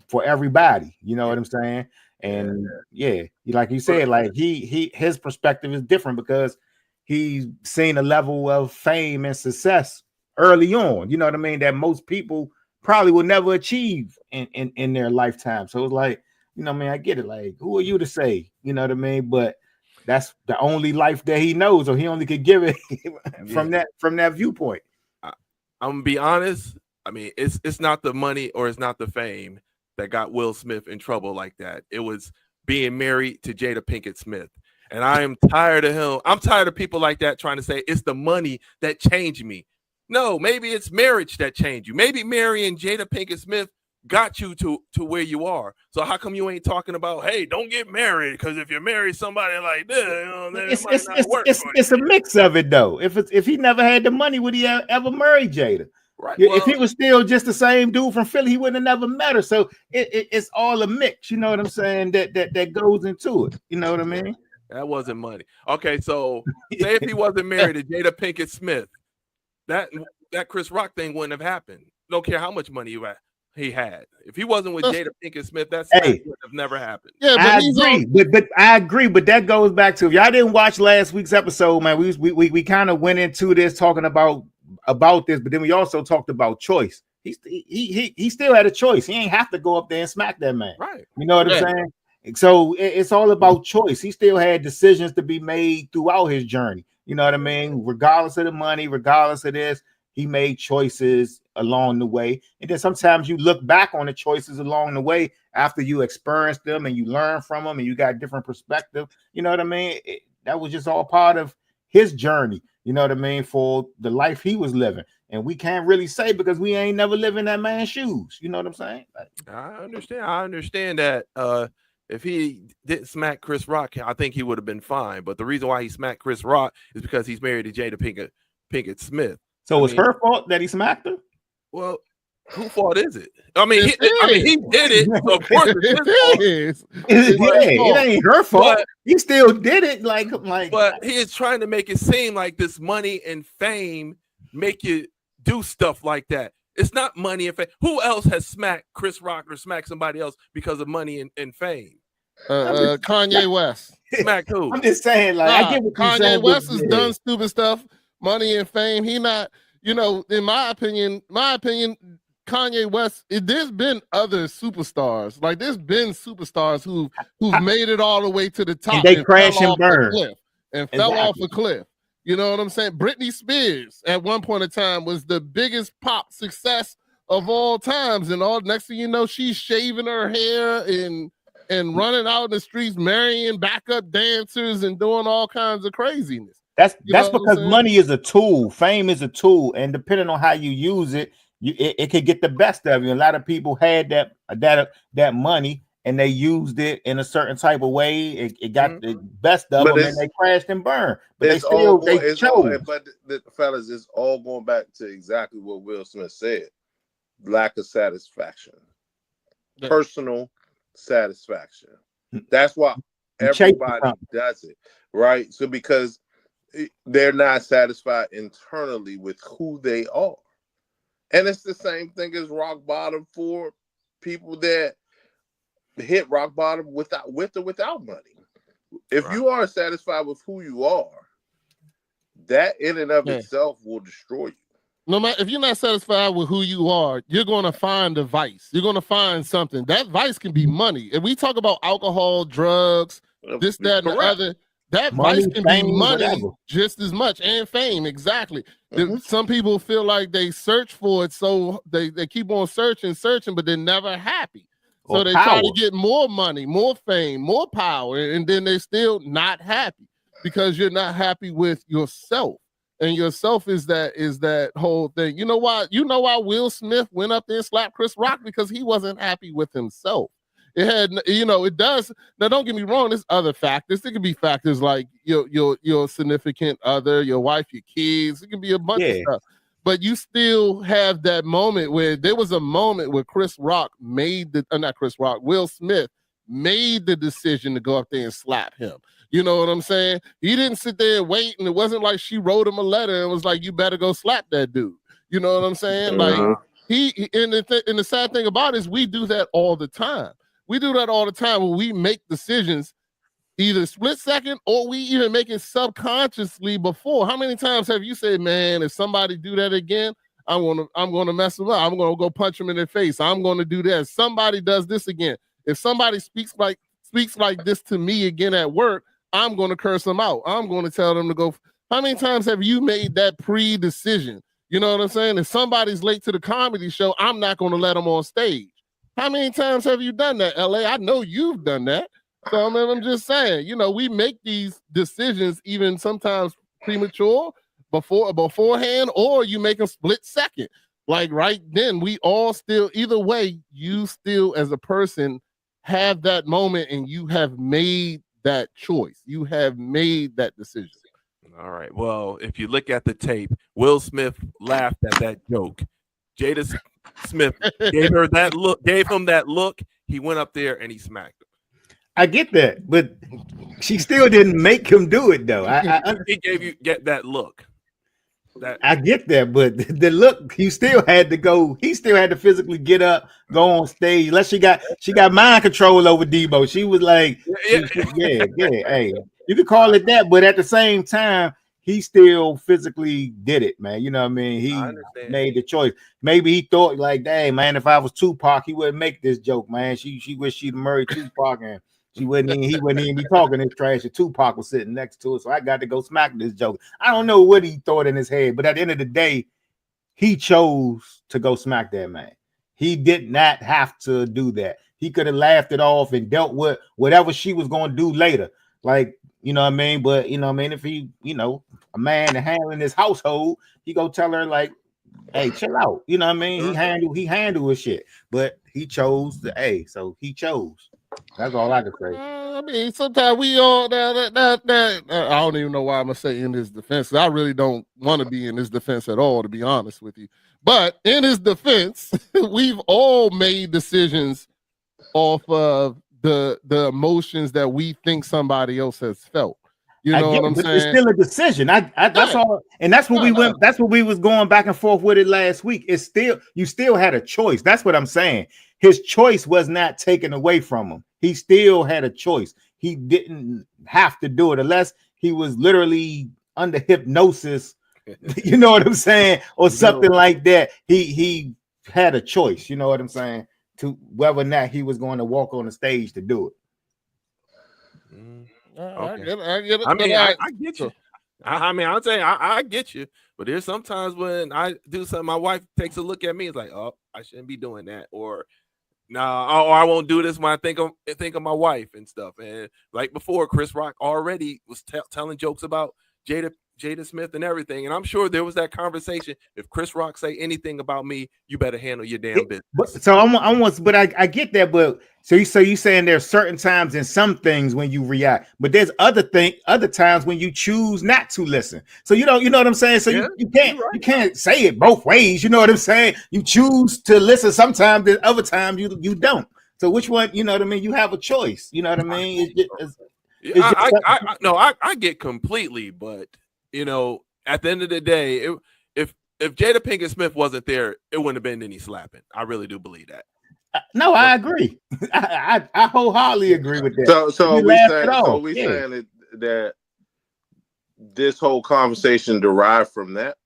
for everybody. You know what I'm saying? And yeah, like you said, like his perspective is different because he's seen a level of fame and success early on. You know what I mean? That most people probably will never achieve in their lifetime. So it's like, you know what I mean? I get it. Like, who are you to say? You know what I mean? But that's the only life that he knows, or he only could give it from that viewpoint. I'm gonna be honest. I mean, it's not the money or it's not the fame that got Will Smith in trouble like that. It was being married to Jada Pinkett Smith. And I am tired of him. I'm tired of people like that trying to say it's the money that changed me. No, maybe it's marriage that changed you. Maybe marrying Jada Pinkett Smith got you to where you are. So how come you ain't talking about, hey, don't get married? Because if you marry somebody like this, you know, then it might not work. It's a mix of it, though. If he never had the money, would he ever marry Jada? Right. If he was still just the same dude from Philly, he wouldn't have never met her. So it's all a mix. You know what I'm saying? That goes into it. You know what I mean? That wasn't money. Okay, so say if he wasn't married to Jada Pinkett Smith, that Chris Rock thing wouldn't have happened. Don't care how much money he had. If he wasn't with Jada Pinkett Smith, that would have never happened. Yeah, but I agree. But that goes back to, if y'all didn't watch last week's episode, man, we kind of went into this talking about this, but then we also talked about choice. He still had a choice. He ain't have to go up there and smack that man. Right. You know what I'm saying? So it's all about choice. He still had decisions to be made throughout his journey. You know what I mean? Regardless of the money, regardless of this, he made choices along the way. And then sometimes you look back on the choices along the way after you experience them and you learn from them and you got different perspective. You know what I mean? That was just all part of his journey. You know what I mean? For the life he was living. And we can't really say because we ain't never lived in that man's shoes. You know what I'm saying? I understand that. If he didn't smack Chris Rock, I think he would have been fine. But the reason why he smacked Chris Rock is because he's married to Jada Pinkett Smith. So it was her fault that he smacked her? Well, Whose fault is it? I mean, he did it. So of course it's his fault. It ain't her fault. He still did it. But he is trying to make it seem like this money and fame make you do stuff like that. It's not money and fame. Who else has smacked Chris Rock or smacked somebody else because of money and fame? Kanye West. Smack who? I'm just saying, I get what Kanye West has done stupid stuff, money and fame. He not, in my opinion, Kanye West. There's been other superstars. Like there's been superstars who've made it all the way to the top. And they crash and burn fell off a cliff. You know what I'm saying? Britney Spears at one point in time was the biggest pop success of all times, and next thing you know, she's shaving her hair and running out in the streets, marrying backup dancers and doing all kinds of craziness. That's because money is a tool, fame is a tool, and depending on how you use it, it could get the best of you. A lot of people had that money and they used it in a certain type of way. It got the best of them, and they crashed and burned. But they chose. But fellas, it's all going back to exactly what Will Smith said: lack of satisfaction, personal satisfaction. That's why everybody does it, right? So because they're not satisfied internally with who they are, and it's the same thing as rock bottom for people that hit rock bottom with or without money. If you are satisfied with who you are, that in and of itself will destroy you. No matter if you're not satisfied with who you are, you're going to find a vice. You're going to find something. That vice can be money. If we talk about alcohol, drugs, this, that, and the other, that vice can be money just as much, and fame. Exactly. Some people feel like they search for it, so they keep on searching, but they're never happy. So they try to get more money, more fame, more power, and then they're still not happy because you're not happy with yourself. And yourself is that whole thing. You know why Will Smith went up there and slapped Chris Rock? Because he wasn't happy with himself. It had, it does. Now, don't get me wrong. There's other factors. There could be factors like your significant other, your wife, your kids. It can be a bunch of stuff. But you still have that moment where there was a moment where Will Smith made the decision to go up there and slap him. You know what I'm saying? He didn't sit there and wait, and it wasn't like she wrote him a letter and was like, "You better go slap that dude." You know what I'm saying? Like and the sad thing about it is we do that all the time. We do that all the time when we make decisions, either split second or we even make it subconsciously before. How many times have you said, "Man, if somebody do that again, I'm gonna mess them up. I'm gonna go punch them in their face. I'm gonna do that. If somebody does this again. If somebody speaks like this to me again at work, I'm going to curse them out. I'm going to tell them to go." How many times have you made that pre-decision? You know what I'm saying? If somebody's late to the comedy show, I'm not going to let them on stage. How many times have you done that, LA? I know you've done that. So I'm just saying, we make these decisions even sometimes premature, beforehand, or you make them split second. Like right then, we all still, either way, you still as a person have that moment and you have made that choice. You have made that decision. All right. Well, if you look at the tape, Will Smith laughed at that joke. Jada Smith gave him that look. He went up there and he smacked him. I get that, but she still didn't make him do it though. He get that look. I get that, but the look, he still had to go. He still had to physically get up, go on stage. Unless she got mind control over Debo. She was like, yeah. Hey, you could call it that, but at the same time, he still physically did it, man. You know what I mean? He made the choice. Maybe he thought like, "Dang, man, if I was Tupac, he wouldn't make this joke, man. She wished she'd married Tupac and he wouldn't even be talking this trash if Tupac was sitting next to her. So I got to go smack this joke." I don't know what he thought in his head, but at the end of the day, he chose to go smack that man. He did not have to do that. He could have laughed it off and dealt with whatever she was going to do later. Like, you know what I mean? But, you know what I mean? If he, a man handling his household, he go tell her like, "Hey, chill out." You know what I mean? He handled his shit, but he chose so he chose. That's all I can say. I mean, sometimes we all that I don't even know why I'm gonna say in his defense. I really don't want to be in his defense at all, to be honest with you. But in his defense, we've all made decisions off of the emotions that we think somebody else has felt. You know what I'm saying? It's still a decision. That's all, and that's what we went. That's what we was going back and forth with it last week. It's still, you still had a choice. That's what I'm saying. His choice was not taken away from him. He still had a choice. He didn't have to do it unless he was literally under hypnosis. You know what I'm saying, or something like that. He had a choice. You know what I'm saying, to whether or not he was going to walk on the stage to do it. Okay. I get it. I mean, I get you. I mean, I'll tell you, I get you. But there's sometimes when I do something, my wife takes a look at me, it's like, oh, I shouldn't be doing that, or nah, or I won't do this when I think of my wife and stuff. And like before, Chris Rock already was telling jokes about Jada Smith and everything, and I'm sure there was that conversation. If Chris Rock say anything about me, you better handle your damn business. But I get that. But so you saying there's certain times and some things when you react, but there's other times when you choose not to listen. So you know what I'm saying. So you can't say it both ways. You know what I'm saying. You choose to listen sometimes, and other times you don't. So which one? You know what I mean. You have a choice. You know what I mean. I get completely, but you know, at the end of the day, if Jada Pinkett Smith wasn't there, it wouldn't have been any slapping. I really do believe that. No, I agree. I wholeheartedly agree with that. So we saying that this whole conversation derived from that.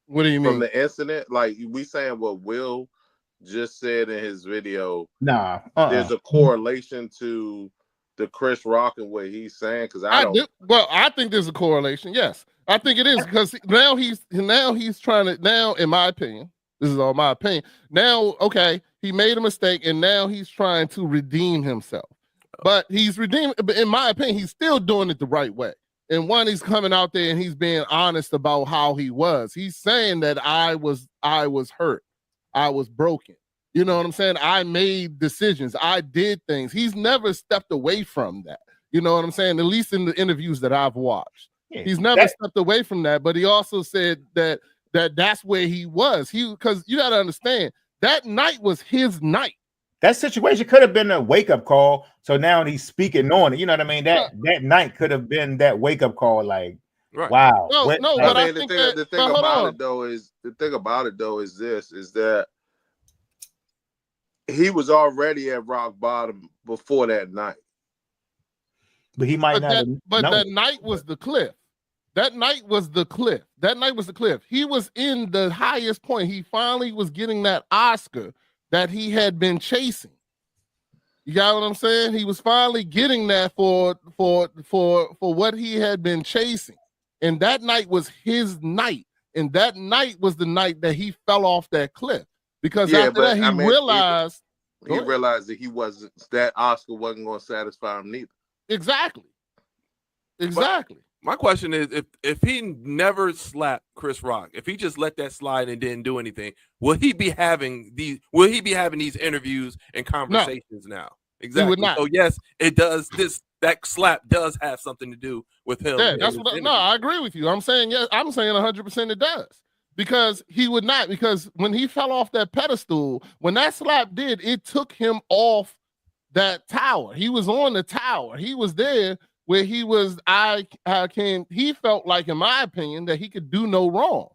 What do you mean? From the incident? Like we saying what Will just said in his video. Nah, there's a correlation to the Chris Rock and what he's saying, because I think there's a correlation. Yes, I think it is, because now he's trying to, now in my opinion, this is all my opinion. Now, okay, he made a mistake, and now he's trying to redeem himself. But he's redeeming. But in my opinion, he's still doing it the right way. And one, he's coming out there and he's being honest about how he was. He's saying that I was hurt, I was broken. You know what I'm saying? I made decisions. I did things. He's never stepped away from that. You know what I'm saying? At least in the interviews that I've watched. Yeah, he's never stepped away from that. But he also said that's where he was. Because you got to understand, that night was his night. That situation could have been a wake-up call. So now he's speaking on it. You know what I mean? That night could have been that wake-up call. Like, right. Wow. But I think the thing about it though is that he was already at rock bottom before that night. But he might not. That night was the cliff. That night was the cliff. He was in the highest point. He finally was getting that Oscar that he had been chasing. You got what I'm saying? He was finally getting that for what he had been chasing. And that night was his night. And that night was the night that he fell off that cliff. Because after that, he realized that that Oscar wasn't going to satisfy him neither. Exactly. My question is, if he never slapped Chris Rock, if he just let that slide and didn't do anything, will he be having these interviews and conversations now? Exactly. He would not. So yes, it does. That slap does have something to do with him. Yeah, that's what. I agree with you. I'm saying yes. I'm saying 100% it does. Because he would not, because when he fell off that pedestal, when that slap did, it took him off that tower. He was on the tower. He was there where he was, he felt like, in my opinion, that he could do no wrong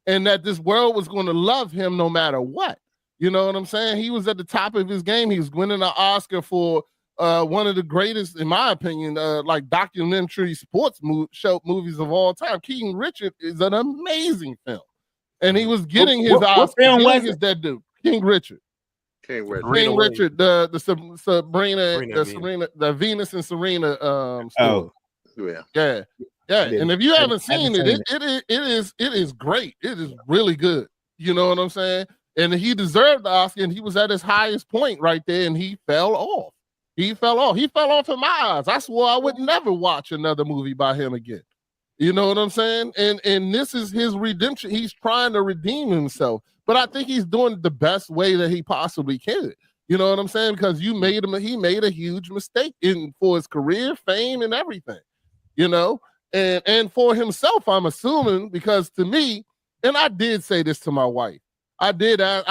and that this world was going to love him no matter what. You know what I'm saying? He was at the top of his game. He was winning an Oscar for one of the greatest, in my opinion, like documentary sports movies of all time. King Richard is an amazing film. And he was getting his Oscar. What film was that dude? King Richard. King Richard, the Venus and Serena story. Yeah. And if you haven't seen it, it is great. It is really good. You know what I'm saying? And he deserved the Oscar, and he was at his highest point right there, and he fell off. He fell off in my eyes. I swore I would never watch another movie by him again. You know what I'm saying? And this is his redemption. He's trying to redeem himself. But I think he's doing it the best way that he possibly can. You know what I'm saying? Because he made a huge mistake for his career, fame, and everything. You know? And for himself, I'm assuming, because to me, and I did say this to my wife. I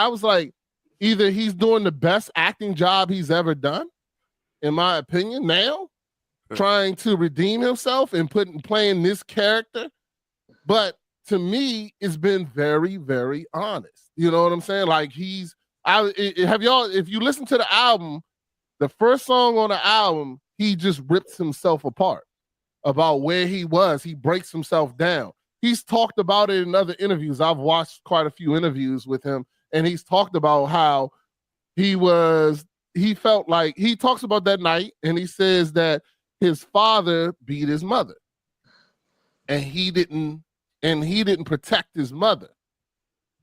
was like, either he's doing the best acting job he's ever done, in my opinion, now, trying to redeem himself and playing this character. But to me, it's been very, very honest. You know what I'm saying? Like if you listen to the album, the first song on the album, he just rips himself apart about where he was. He breaks himself down. He's talked about it in other interviews. I've watched quite a few interviews with him, and he's talked about how he felt like, he talks about that night, and he says that his father beat his mother, and he didn't protect his mother.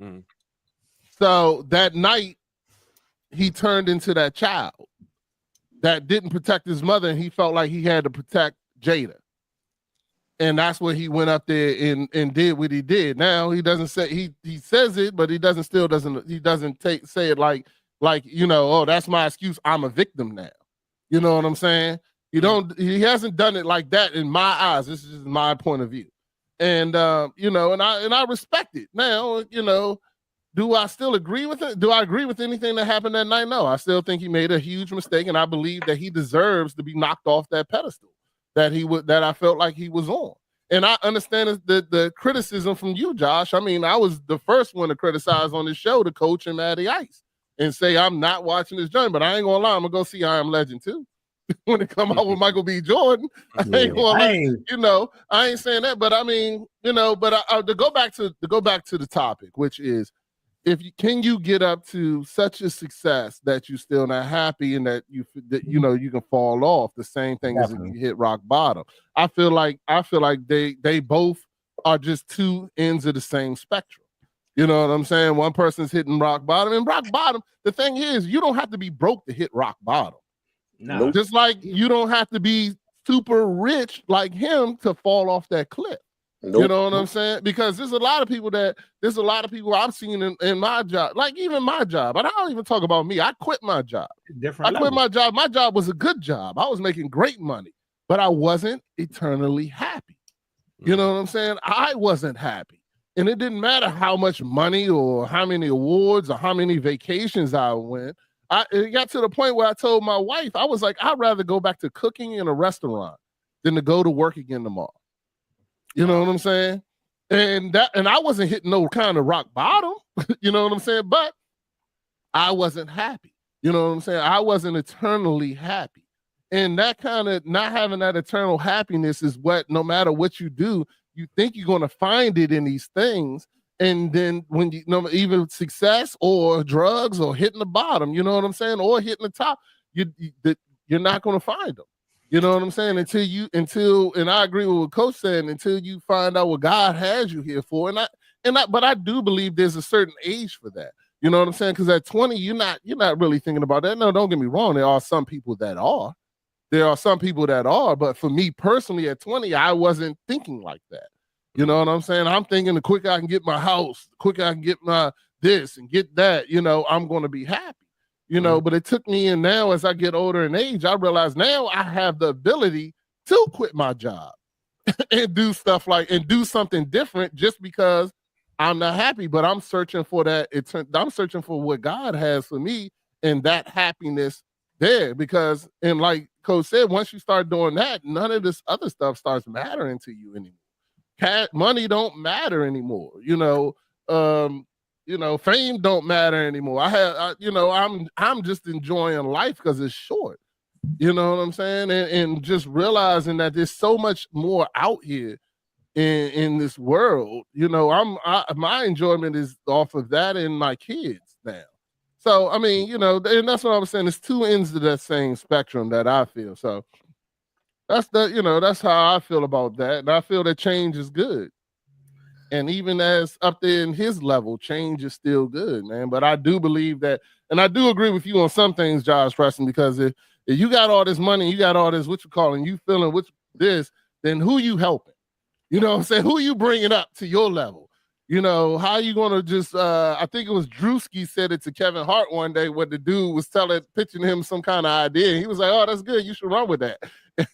Mm. So that night, he turned into that child that didn't protect his mother, and he felt like he had to protect Jada. And that's what he went up there and did what he did. Now he doesn't say, he says it, but he doesn't say it like, oh, that's my excuse. I'm a victim now. You know what I'm saying? He hasn't done it like that in my eyes. This is my point of view. And and I respect it. Now, do I still agree with it? Do I agree with anything that happened that night? No, I still think he made a huge mistake, and I believe that he deserves to be knocked off that pedestal that I felt like he was on. And I understand the criticism from you, Josh. I mean, I was the first one to criticize on this show the coach and Matty Ice and say I'm not watching this joint, but I ain't gonna lie, I'm gonna go see I Am Legend too. When it come out with Michael B. Jordan, I ain't saying that, but I mean, to go back to the topic, which is, can you get up to such a success that you're still not happy and that you can fall off? The same thing as if you hit rock bottom. I feel like they both are just two ends of the same spectrum. You know what I'm saying? One person's hitting rock bottom, and rock bottom. The thing is, you don't have to be broke to hit rock bottom. No, just like you don't have to be super rich like him to fall off that cliff. Nope. You know what I'm saying? Because there's a lot of people I've seen in my job, like even my job. And I don't even talk about me. I quit my job. I quit my job. My job was a good job. I was making great money, but I wasn't eternally happy. You know what I'm saying? I wasn't happy. And it didn't matter how much money or how many awards or how many vacations I went. It got to the point where I told my wife, I was like, I'd rather go back to cooking in a restaurant than to go to work again tomorrow. You know what I'm saying? And I wasn't hitting no kind of rock bottom, you know what I'm saying? But I wasn't happy. You know what I'm saying? I wasn't eternally happy. And that kind of not having that eternal happiness is what, no matter what you do, you think you're going to find it in these things. And then when even success or drugs or hitting the bottom, you know what I'm saying? Or hitting the top, you're not going to find them. You know what I'm saying? And I agree with what Coach said, until you find out what God has you here for. But I do believe there's a certain age for that. You know what I'm saying? Because at 20, you're not really thinking about that. No, don't get me wrong. There are some people that are. But for me personally, at 20, I wasn't thinking like that. You know what I'm saying? I'm thinking the quicker I can get my house, the quicker I can get my this and get that, I'm going to be happy. But it took me, and now as I get older in age, I realize now I have the ability to quit my job and do something different just because I'm not happy. But I'm searching for that. I'm searching for what God has for me and that happiness there. Because, and like Coach said, once you start doing that, none of this other stuff starts mattering to you anymore. Money don't matter anymore. Fame don't matter anymore. I'm just enjoying life because it's short. You know what I'm saying? And just realizing that there's so much more out here in this world. My enjoyment is off of that and my kids now. So, I mean, and that's what I was saying. It's two ends of that same spectrum that I feel. So that's how I feel about that. And I feel that change is good. And even as up there in his level, change is still good, man. But I do believe that, and I do agree with you on some things, Josh Preston, because if you got all this money, you got all this, you feeling then who you helping? You know what I'm saying? Who you bringing up to your level? How you going to just, I think it was Drewski said it to Kevin Hart one day, what the dude was pitching him some kind of idea. He was like, oh, that's good. You should run with that.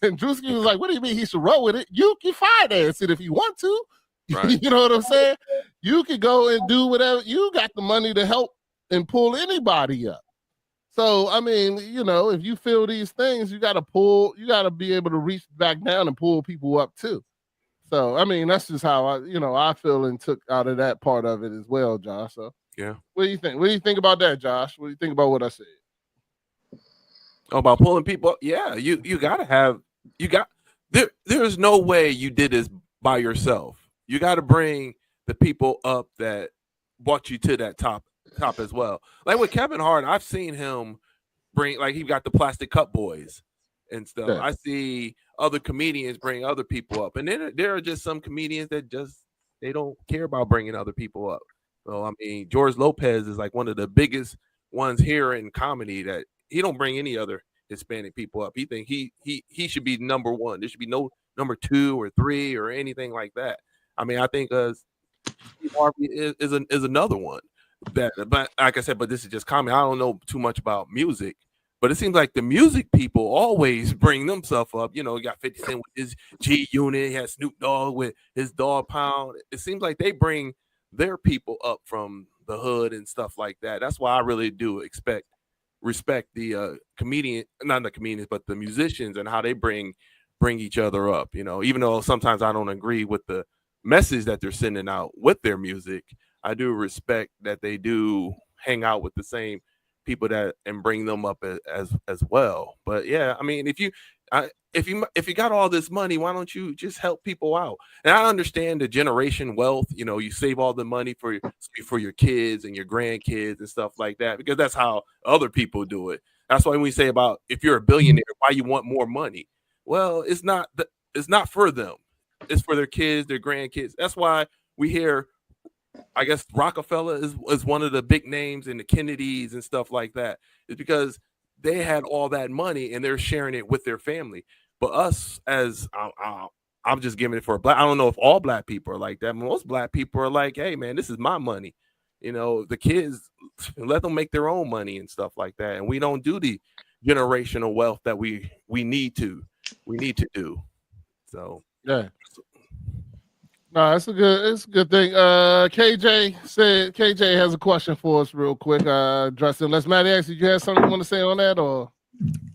And Drewski was like, what do you mean he should run with it? You can fire that. I said, if you want to. Right. You know what I'm saying? You could go and do whatever. You got the money to help and pull anybody up. So, I mean, you know, if you feel these things, you got to be able to reach back down and pull people up too. So, I mean, that's just how I feel and took out of that part of it as well, Josh. So, Yeah. what do you think? What do you think about that, Josh? What do you think about what I said? Oh, about pulling people up? Yeah, you got to have, there's no way you did this by yourself. You got to bring the people up that brought you to that top as well. Like with Kevin Hart, I've seen him bring, like, he got the Plastic Cup Boys and stuff. Yeah. I see other comedians bring other people up, and then there are just some comedians that they don't care about bringing other people up. So I mean, George Lopez is like one of the biggest ones here in comedy that he don't bring any other Hispanic people up. He think he should be number one. There should be no number 2 or 3 or anything like that. I mean, I think Steve Harvey is another one that, but like I said, but this is just comedy. I don't know too much about music, but it seems like the music people always bring themselves up. You know, you got 50 Cent with his G Unit, he has Snoop Dogg with his Dog Pound. It seems like they bring their people up from the hood and stuff like that. That's why I really do respect the not the comedians, but the musicians and how they bring each other up. You know, even though sometimes I don't agree with the message that they're sending out with their music, I do respect that they do hang out with the same people that and bring them up as well. But yeah, I mean, if you got all this money, why don't you just help people out? And I understand the generation wealth. You know, you save all the money for your kids and your grandkids and stuff like that, because that's how other people do it. That's why when we say about if you're a billionaire, why you want more money? Well, it's not for them. It's for their kids, their grandkids. That's why we hear, I guess, Rockefeller is one of the big names, and the Kennedys and stuff like that. It's because they had all that money and they're sharing it with their family. But us, as I'm just giving it for a black. I don't know if all black people are like that. Most black people are like, hey man, this is my money. You know, the kids, let them make their own money and stuff like that. And we don't do the generational wealth that we need to do. So yeah. No, it's a good thing. KJ has a question for us real quick. Justin, unless Matty asked, did you have something you want to say on that, or?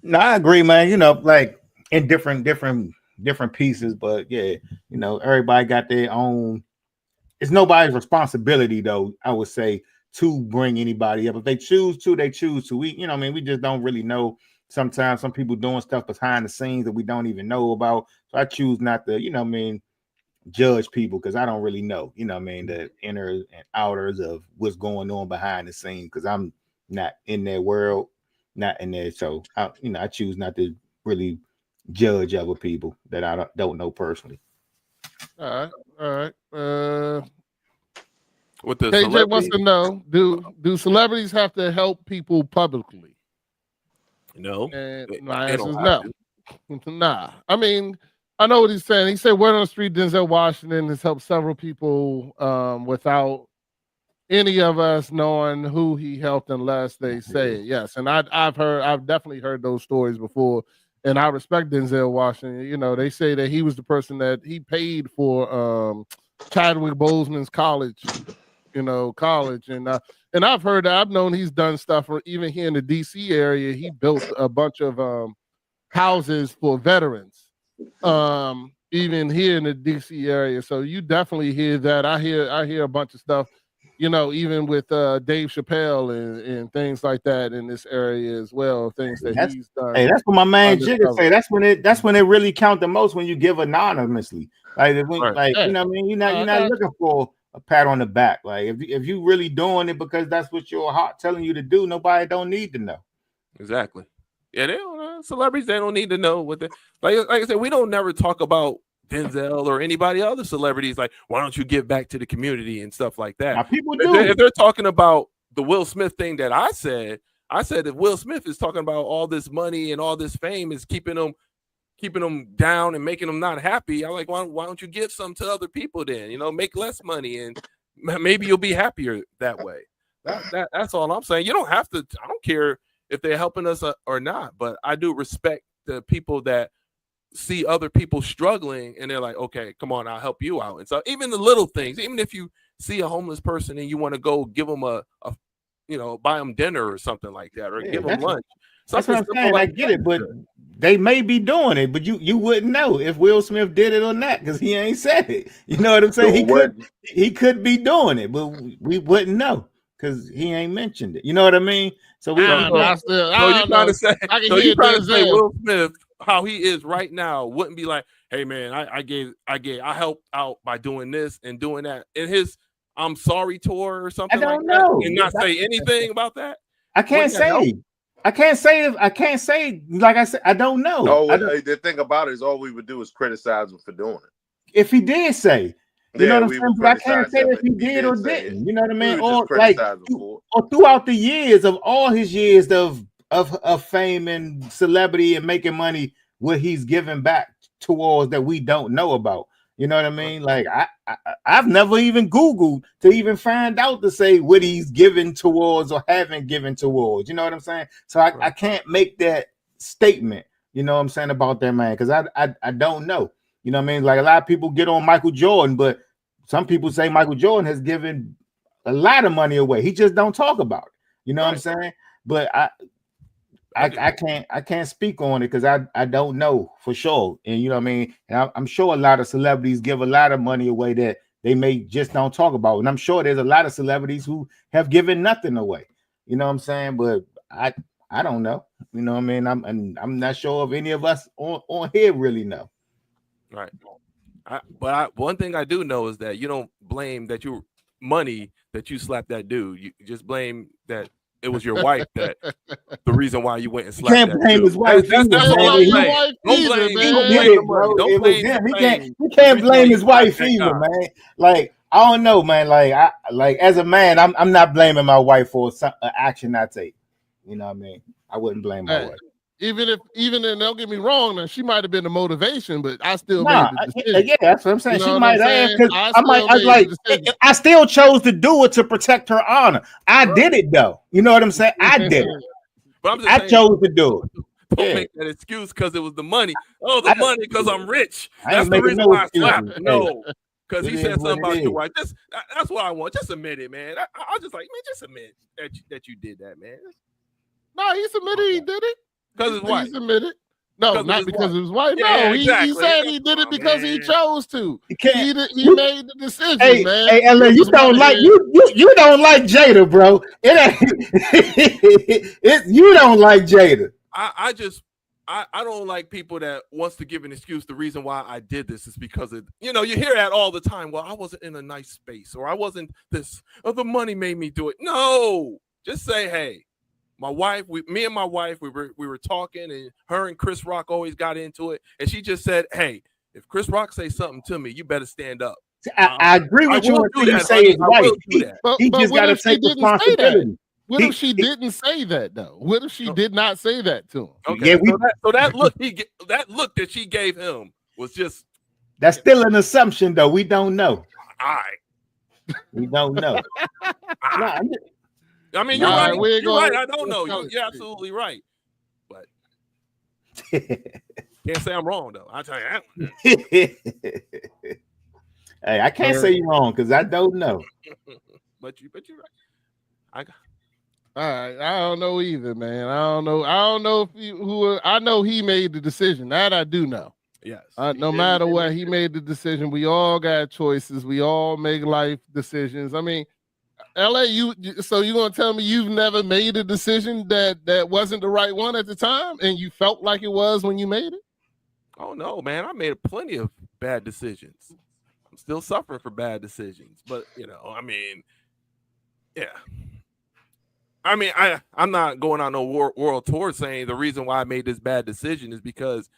No, I agree, man. You know, like in different pieces, but yeah, you know, everybody got their own. It's nobody's responsibility, though, I would say, to bring anybody up. If they choose to, they choose to. We just don't really know. Sometimes some people doing stuff behind the scenes that we don't even know about. So I choose not to, judge people, because I don't really know, the inners and outers of what's going on behind the scenes, because I'm not in their world, not in there. So I choose not to really judge other people that I don't know personally. All right. With the KJ wants to know: Do celebrities have to help people publicly? No. And my answer is no. Nah. I mean, I know what he's saying. He said, "Word on the street, Denzel Washington has helped several people without any of us knowing who he helped, unless they say it." Yes, and I've definitely heard those stories before, and I respect Denzel Washington. You know, they say that he was the person that he paid for Chadwick Boseman's college, and I've heard that. I've known he's done stuff for, even here in the DC area. He built a bunch of houses for veterans. Even here in the DC area. So you definitely hear that. I hear a bunch of stuff, even with Dave Chappelle and things like that in this area as well. Things that he's done. Hey, that's what my man Jigger say. That's when it really count the most, when you give anonymously. Like, you know what I mean? You're not looking for a pat on the back. Like, if you really doing it because that's what your heart telling you to do, nobody don't need to know. Exactly. Yeah, they don't. Celebrities, they don't need to know what they like. Like I said, we don't never talk about Denzel or anybody other celebrities. Like, why don't you give back to the community and stuff like that? Now, people do. If they're talking about the Will Smith thing that I said that Will Smith is talking about all this money and all this fame is keeping them down and making them not happy. I'm like, why don't you give some to other people then? Make less money and maybe you'll be happier that way. That's all I'm saying. You don't have to. I don't care if they're helping us or not, but I do respect the people that see other people struggling and they're like, okay, come on, I'll help you out. And so even the little things, even if you see a homeless person and you want to go give them a buy them dinner or something like that, or give them lunch. That's what I'm saying. I get it, but they may be doing it, but you wouldn't know if Will Smith did it or not because he ain't said it. You know what I'm saying? He could be doing it, but we wouldn't know because he ain't mentioned it. You know what I mean? So we you're trying to say Will Smith, how he is right now, wouldn't be like, hey man, I helped out by doing this and doing that in his I'm sorry tour or something like that, and not say anything about that. I can't say. Like I said, I don't know. The thing about it is all we would do is criticize him for doing it. If he did say, you know what I'm saying? But I can't say if he did or didn't. You know what I mean? Or throughout the years of all his years of fame and celebrity and making money, what he's given back towards that we don't know about. You know what I mean? Like I've never even Googled to even find out to say what he's given towards or haven't given towards. You know what I'm saying? So I can't make that statement. You know what I'm saying about that man because I don't know. You know what I mean? Like a lot of people get on Michael Jordan, but some people say Michael Jordan has given a lot of money away. He just don't talk about it. You know what I'm saying? But I can't speak on it because I don't know for sure. And you know what I mean? And I'm sure a lot of celebrities give a lot of money away that they may just don't talk about. And I'm sure there's a lot of celebrities who have given nothing away. You know what I'm saying? But I don't know. You know what I mean? I'm not sure if any of us on here really know. Right. But one thing I do know is that you don't blame that you slapped that dude. You just blame that it was your wife that the reason why you went and slapped. You can't blame his wife. That's all I'm saying. Don't blame him. You can't blame his wife either, man. Like I don't know, man. Like as a man, I'm not blaming my wife for an action I take. You know what I mean? I wouldn't blame my wife. Even then, don't get me wrong, man, she might have been the motivation, but I still made the decision. Yeah, that's what I'm saying. She might have because I still chose to do it to protect her honor. I did it though. You know what I'm saying? I did it. But I chose to do it. Don't make that excuse because it was the money. Oh, the money because I'm rich. That's the reason why I slapped. No, because he said something about your wife. That's what I want. Just admit it, man. I was just like, man, just admit that you did that, man. No, he submitted he did it. Because his wife. He submitted. No, not because of his wife. Yeah, no, exactly. He said he did it because he chose to. He made the decision, man. Hey, LA, you don't like you don't like Jada, bro. You don't like Jada. I don't like people that wants to give an excuse. The reason why I did this is because of, you hear that all the time. Well, I wasn't in a nice space, or I wasn't this, or the money made me do it. No, just say, hey. My wife, me and my wife, we were talking, and her and Chris Rock always got into it. And she just said, "Hey, if Chris Rock say something to me, you better stand up." I agree with you until you say his wife. He just got to take responsibility. What if she didn't say that though? What if she did not say that to him? Okay, yeah, so that look that she gave him was just. That's still an assumption, though. We don't know. All right, we don't know. I mean, you're right. You're right. I don't know. You're absolutely right. But can't say I'm wrong, though. I'll tell you that. Hey, I can't say you're wrong because I don't know. but you're right. All right. I don't know either, man. I don't know if I know he made the decision. That I do know. Yes. No matter what, he made the decision. We all got choices. We all make life decisions. I mean, LA, so you're gonna tell me you've never made a decision that wasn't the right one at the time, and you felt like it was when you made it? Oh no, man! I made plenty of bad decisions. I'm still suffering for bad decisions, but I mean, yeah. I mean, I'm not going on no world tour saying the reason why I made this bad decision is because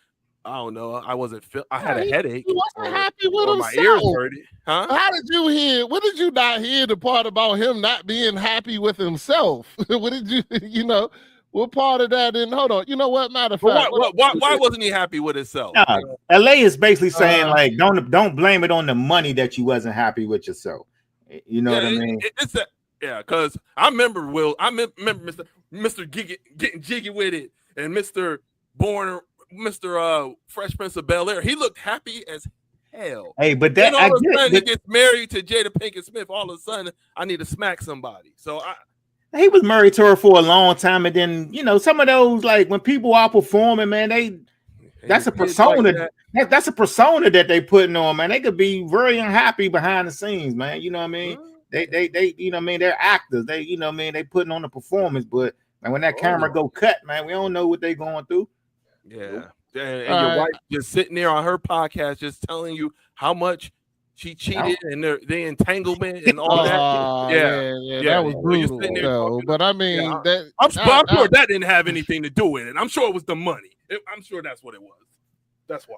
I don't know. I wasn't. I had a headache. He wasn't happy with himself. My ears hurted. Huh? How did you hear? What did you not hear? The part about him not being happy with himself. What did you? What part of that? And hold on. You know what? Matter of fact, why wasn't he happy with himself? Nah, LA is basically saying like, don't blame it on the money that you wasn't happy with yourself. You know what I mean? It's that. Yeah, because I remember Will. I remember Mr. getting jiggy with it, and Mr. Born Mr. Fresh Prince of Bel-Air. He looked happy as hell. Hey, but Then that all of a sudden he gets married to Jada Pinkett Smith. All of a sudden, I need to smack somebody. So he was married to her for a long time, and then some of those, like when people are performing, man, that's a persona. Like that's a persona that they putting on, man. They could be very unhappy behind the scenes, man. You know what I mean? They you know what I mean? They're actors. They you know what I mean? They putting on the performance, but man, when that camera go cut, man, we don't know what they going through. Yeah. And your wife just sitting there on her podcast, just telling you how much she cheated and the entanglement and all that. Yeah, that was brutal. So, but I mean, I'm sure that didn't have anything to do with it. I'm sure it was the money. I'm sure that's what it was. That's why.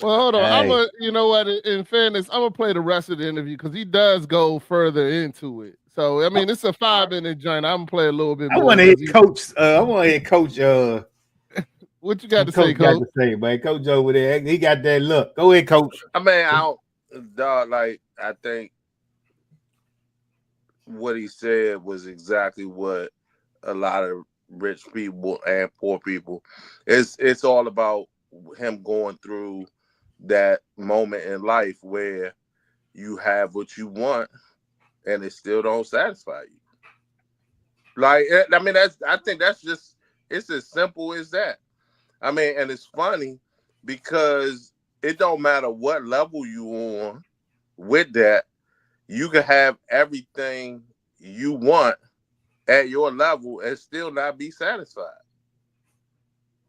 Well, hold on. You know what? In fairness, I'm gonna play the rest of the interview because he does go further into it. So, I mean, it's a 5-minute joint. I'm gonna play a little bit more. I want to hear Coach. What you got to say, Coach? Got to say, man. Coach over there, he got that look. Go ahead, Coach. I mean, I think what he said was exactly what a lot of rich people and poor people. It's all about him going through that moment in life where you have what you want and it still don't satisfy you. Like, I mean, I think that's just, it's as simple as that. I mean, and it's funny because it don't matter what level you on with that, you can have everything you want at your level and still not be satisfied.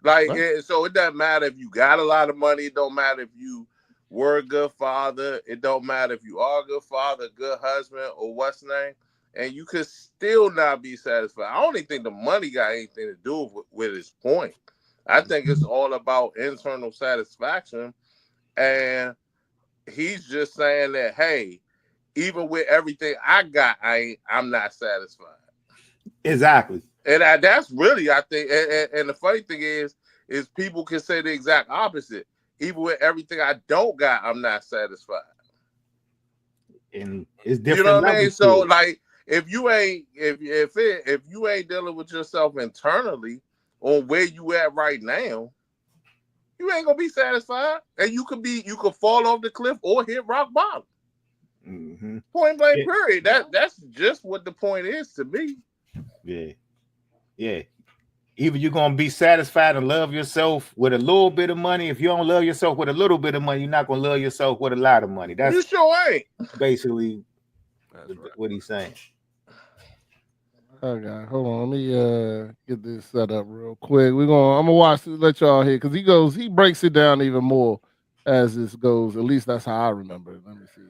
Like, so it doesn't matter if you got a lot of money. It don't matter if you were a good father. It don't matter if you are a good father, a good husband, or what's the name. And you could still not be satisfied. I don't even think the money got anything to do with his point. I think it's all about internal satisfaction. And he's just saying that, hey, even with everything I got, I'm not satisfied. Exactly. And that's really, I think, and the funny thing is people can say the exact opposite. Even with everything I don't got, I'm not satisfied. And it's different. You know what I mean? So, like, if you ain't dealing with yourself internally on where you at right now, you ain't gonna be satisfied, and you could fall off the cliff or hit rock bottom. Mm-hmm. Point blank, period. That's just what the point is to me. Yeah. Either you're gonna be satisfied and love yourself with a little bit of money. If you don't love yourself with a little bit of money, you're not gonna love yourself with a lot of money. That's you sure ain't. Basically what he's saying. Okay, hold on. Let me get this set up real quick. I'm gonna let y'all hear because he breaks it down even more as this goes. At least that's how I remember it. Let me see.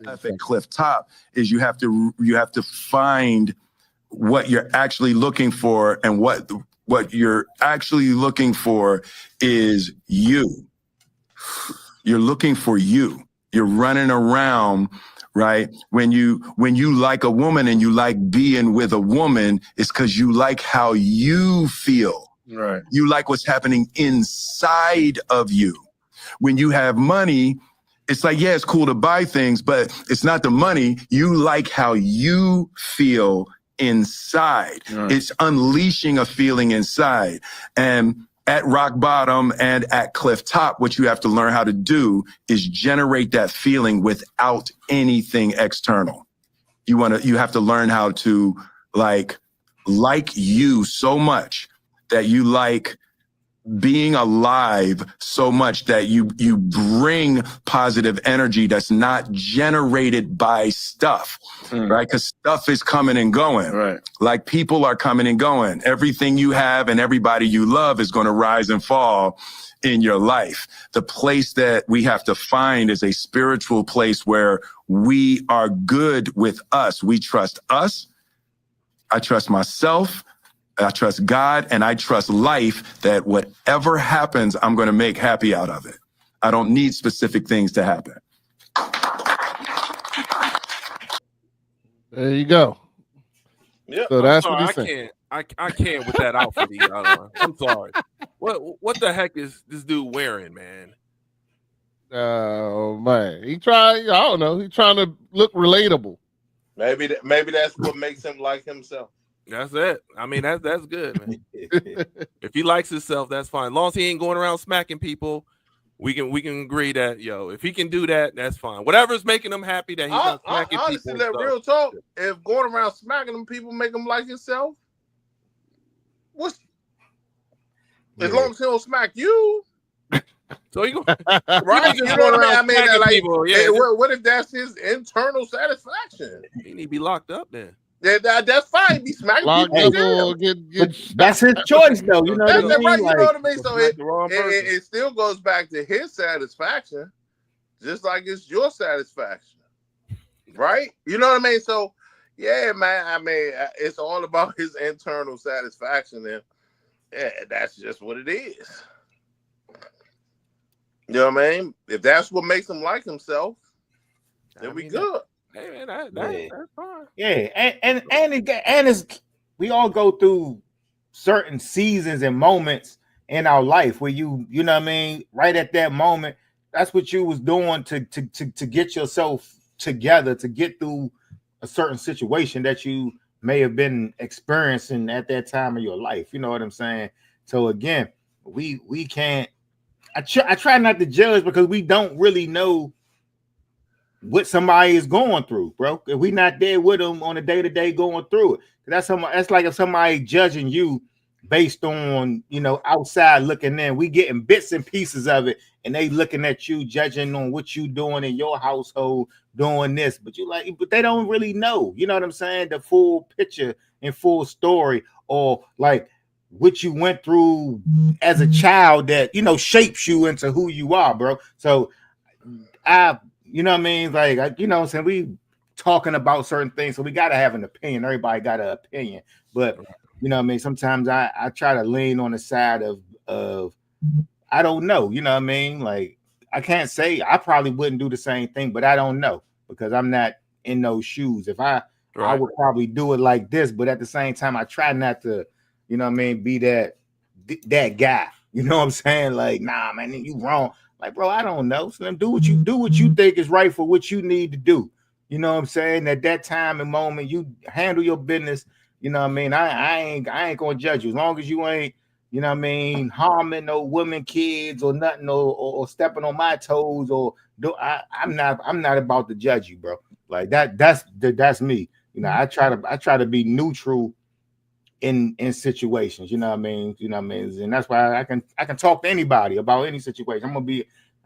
I think cliff top is you have to find what you're actually looking for, and what you're actually looking for is you. You're looking for you. You're running around. Right. When you like a woman and you like being with a woman, it's because you like how you feel. Right. You like what's happening inside of you. When you have money, it's like, yeah, it's cool to buy things, but it's not the money. You like how you feel inside. Right. It's unleashing a feeling inside. And at rock bottom and at cliff top, what you have to learn how to do is generate that feeling without anything external. You have to learn how to like you so much that you like being alive so much that you bring positive energy that's not generated by stuff, right? Because stuff is coming and going. Right. Like people are coming and going. Everything you have and everybody you love is going to rise and fall in your life. The place that we have to find is a spiritual place where we are good with us. We trust us. I trust myself. I trust God, and I trust life that whatever happens, I'm going to make happy out of it. I don't need specific things to happen. There you go. Yeah. So that's what he's saying. I can't with that outfit. I'm sorry. What the heck is this dude wearing, man? Oh man, I don't know. He's trying to look relatable. Maybe that's what makes him like himself. That's it. I mean, that's good, man. If he likes himself, that's fine. As long as he ain't going around smacking people, we can agree that if he can do that, that's fine. Whatever's making him happy that he's not smacking honestly, people. That real talk. If going around smacking them people make him like himself, as long as he don't smack you. So you go right? You know what I mean? I mean, like, people, what if that's his internal satisfaction? He need to be locked up then. That's fine. Be smacking people. That's his choice, though. You know what I mean? Right, you like, know what I mean? So it still goes back to his satisfaction, just like it's your satisfaction, right? You know what I mean? So, yeah, man. I mean, it's all about his internal satisfaction, and that's just what it is. You know what I mean? If that's what makes him like himself, then we good. Hey, man, that's fine. Yeah, and it's we all go through certain seasons and moments in our life where you know what I mean, right at that moment, that's what you was doing to get yourself together, to get through a certain situation that you may have been experiencing at that time of your life. You know what I'm saying? So again, we can't. I try not to judge because we don't really know what somebody is going through, bro. If we not there with them on a day-to-day going through it, that's like if somebody judging you based on, outside looking in. We getting bits and pieces of it, and they looking at you, judging on what you doing in your household, doing this, but they don't really know, you know what I'm saying, the full picture and full story, or like what you went through as a child that shapes you into who you are, bro. So you know what I mean? Like, what I'm saying, we talking about certain things, so we got to have an opinion. Everybody got an opinion, but you know what I mean? Sometimes I try to lean on the side of I don't know, you know what I mean? Like, I can't say, I probably wouldn't do the same thing, but I don't know because I'm not in those shoes. If I would probably do it like this, but at the same time, I try not to, you know what I mean, be that guy. You know what I'm saying? Like, nah, man, you wrong. Like, bro, I don't know. So then do what you think is right for what you need to do. You know what I'm saying? At that time and moment, you handle your business. You know what I mean? I ain't gonna judge you as long as you ain't, you know what I mean, harming no women, kids, or nothing, or stepping on my toes, or I'm not about to judge you, bro. Like that's me. You know, I try to be neutral in situations, you know what I mean? You know what I mean? And that's why I can talk to anybody about any situation.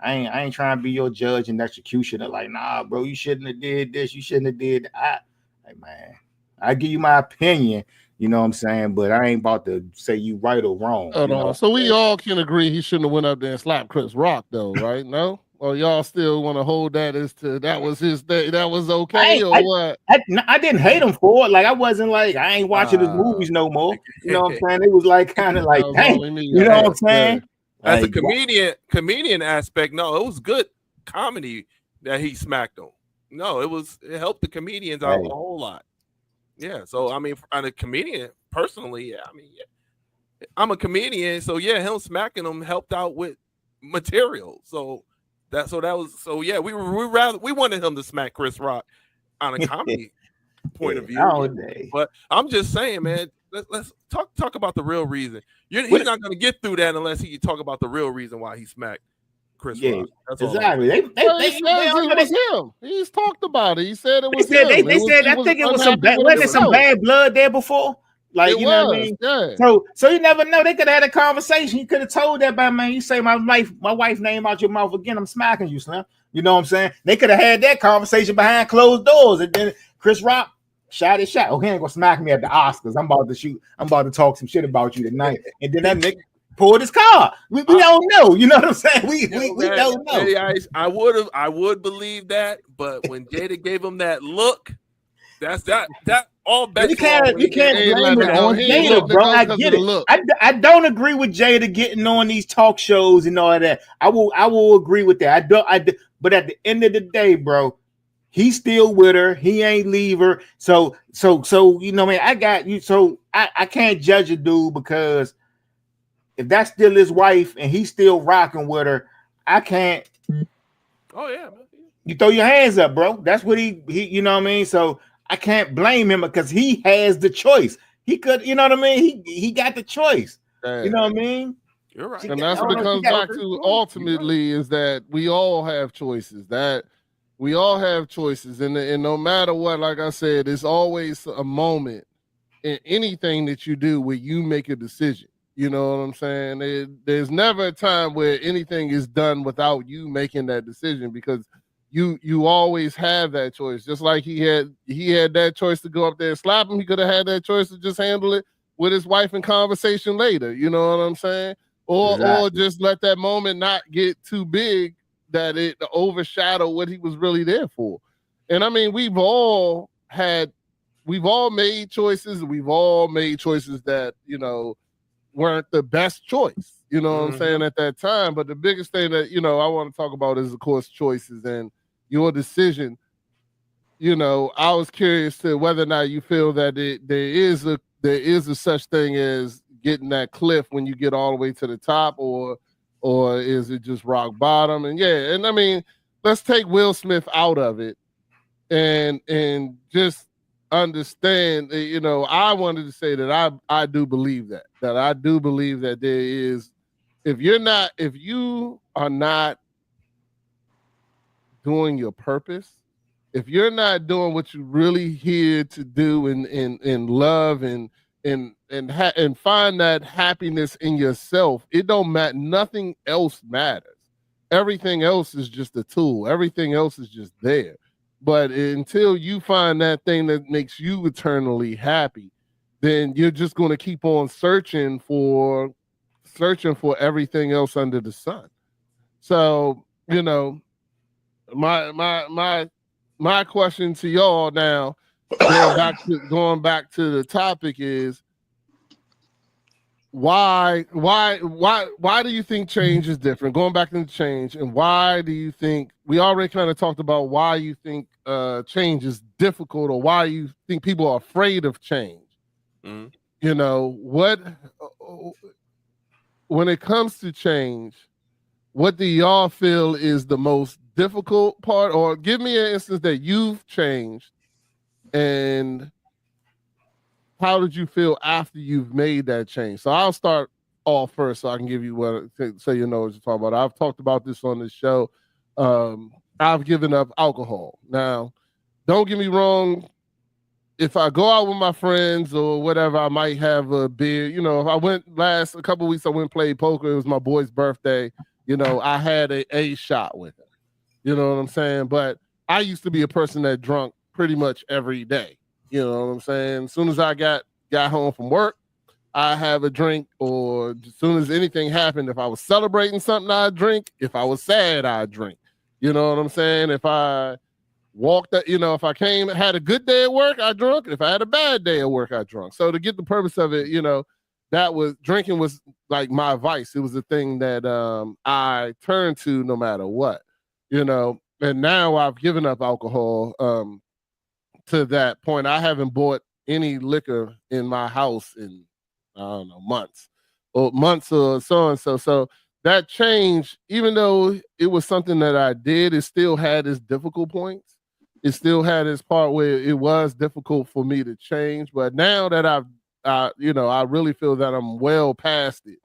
I ain't trying to be your judge and executioner. Like, nah, bro, you shouldn't have did this, you shouldn't have did that. Like, man, I give you my opinion, you know what I'm saying, but I ain't about to say you right or wrong. So we all can agree he shouldn't have went up there and slapped Chris Rock, though, right? No? Or y'all still want to hold that as to that was his day, that was okay, or what? I didn't hate him for it. Like, I wasn't like, I ain't watching his movies no more. You know what I'm saying? It was like kind of like, dang, you know what I'm saying? As a comedian aspect, no, it was good comedy that he smacked him. No, it helped the comedians out a whole lot. Yeah, so I mean, on a comedian personally, yeah, I mean, yeah, I'm a comedian, so yeah, him smacking him helped out with material. So yeah, we wanted him to smack Chris Rock on a comedy point of view. But I'm just saying, man, let's talk about the real reason. He's not going to get through that unless he talk about the real reason why he smacked Chris Rock. That's exactly. They it was him. He's talked about it. He said it was him. They said I think it was some bad. Wasn't there some bad blood there before? Like, you know what I mean? Yeah. So you never know. They could have had a conversation. You could have told that by, man, you say my wife's name out your mouth again, I'm smacking you, Slim. You know what I'm saying? They could have had that conversation behind closed doors, and then Chris Rock shot his shot. Oh, he ain't gonna smack me at the Oscars. I'm about to talk some shit about you tonight. And then that nigga pulled his car. We don't know. You know what I'm saying? We don't know. I would believe that, but when Jada gave him that look, that all bets. You can't blame it on Jada, bro. I get it. I don't agree with Jada getting on these talk shows and all that. I will agree with that. But at the end of the day, bro, he's still with her. He ain't leave her. So you know, man, I got you. So I can't judge a dude because if that's still his wife and he's still rocking with her, I can't. Oh yeah, you throw your hands up, bro. That's what he you know what I mean. So I can't blame him because he has the choice. He could, you know what I mean? He got the choice. Yeah. You know what I mean? You're right. And that's what it comes back to ultimately is that we all have choices. That we all have choices. And no matter what, like I said, it's always a moment in anything that you do where you make a decision. You know what I'm saying? There's never a time where anything is done without you making that decision, because you always have that choice. Just like he had that choice to go up there and slap him, he could have had that choice to just handle it with his wife in conversation later. You know what I'm saying? Or just let that moment not get too big that it overshadow what he was really there for. And I mean, we've all made choices. We've all made choices that, you know, weren't the best choice, you know what I'm saying, at that time. But the biggest thing that, you know, I want to talk about is, of course, choices and your decision. You know, I was curious to whether or not you feel that there is a such thing as getting that cliff when you get all the way to the top, or is it just rock bottom? And yeah, and I mean, let's take Will Smith out of it and just understand, you know, I wanted to say that I do believe that I do believe that there is, if you are not doing your purpose, if you're not doing what you're really here to do in love and find that happiness in yourself, it don't matter. Nothing else matters. Everything else is just a tool. Everything else is just there. But until you find that thing that makes you eternally happy, then you're just going to keep on searching for everything else under the sun. So, you know, my question to y'all now, going back to the topic, is why do you think change is different? Going back into change, and why do you think, we already kind of talked about why you think change is difficult, or why you think people are afraid of change. You know, when it comes to change, what do y'all feel is the most difficult part? Or give me an instance that you've changed, and how did you feel after you've made that change? So I'll start off first, so I can give you so you know what you're talking about. I've talked about this on this show. I've given up alcohol. Now, don't get me wrong. If I go out with my friends or whatever, I might have a beer. You know, if I went a couple of weeks, I went and played poker. It was my boy's birthday. You know, I had a shot with him. You know what I'm saying? But I used to be a person that drunk pretty much every day. You know what I'm saying? As soon as I got home from work, I have a drink, or as soon as anything happened, if I was celebrating something, I'd drink. If I was sad, I'd drink. You know what I'm saying? If I if I had a good day at work, I drunk. If I had a bad day at work, I drunk. So to get the purpose of it, you know, drinking was like my vice. It was the thing that I turned to no matter what, you know. And now I've given up alcohol. To that point, I haven't bought any liquor in my house in, I don't know, months or so and so. So that change, even though it was something that I did, it still had its difficult points. It still had its part where it was difficult for me to change. But now that I really feel that I'm well past it.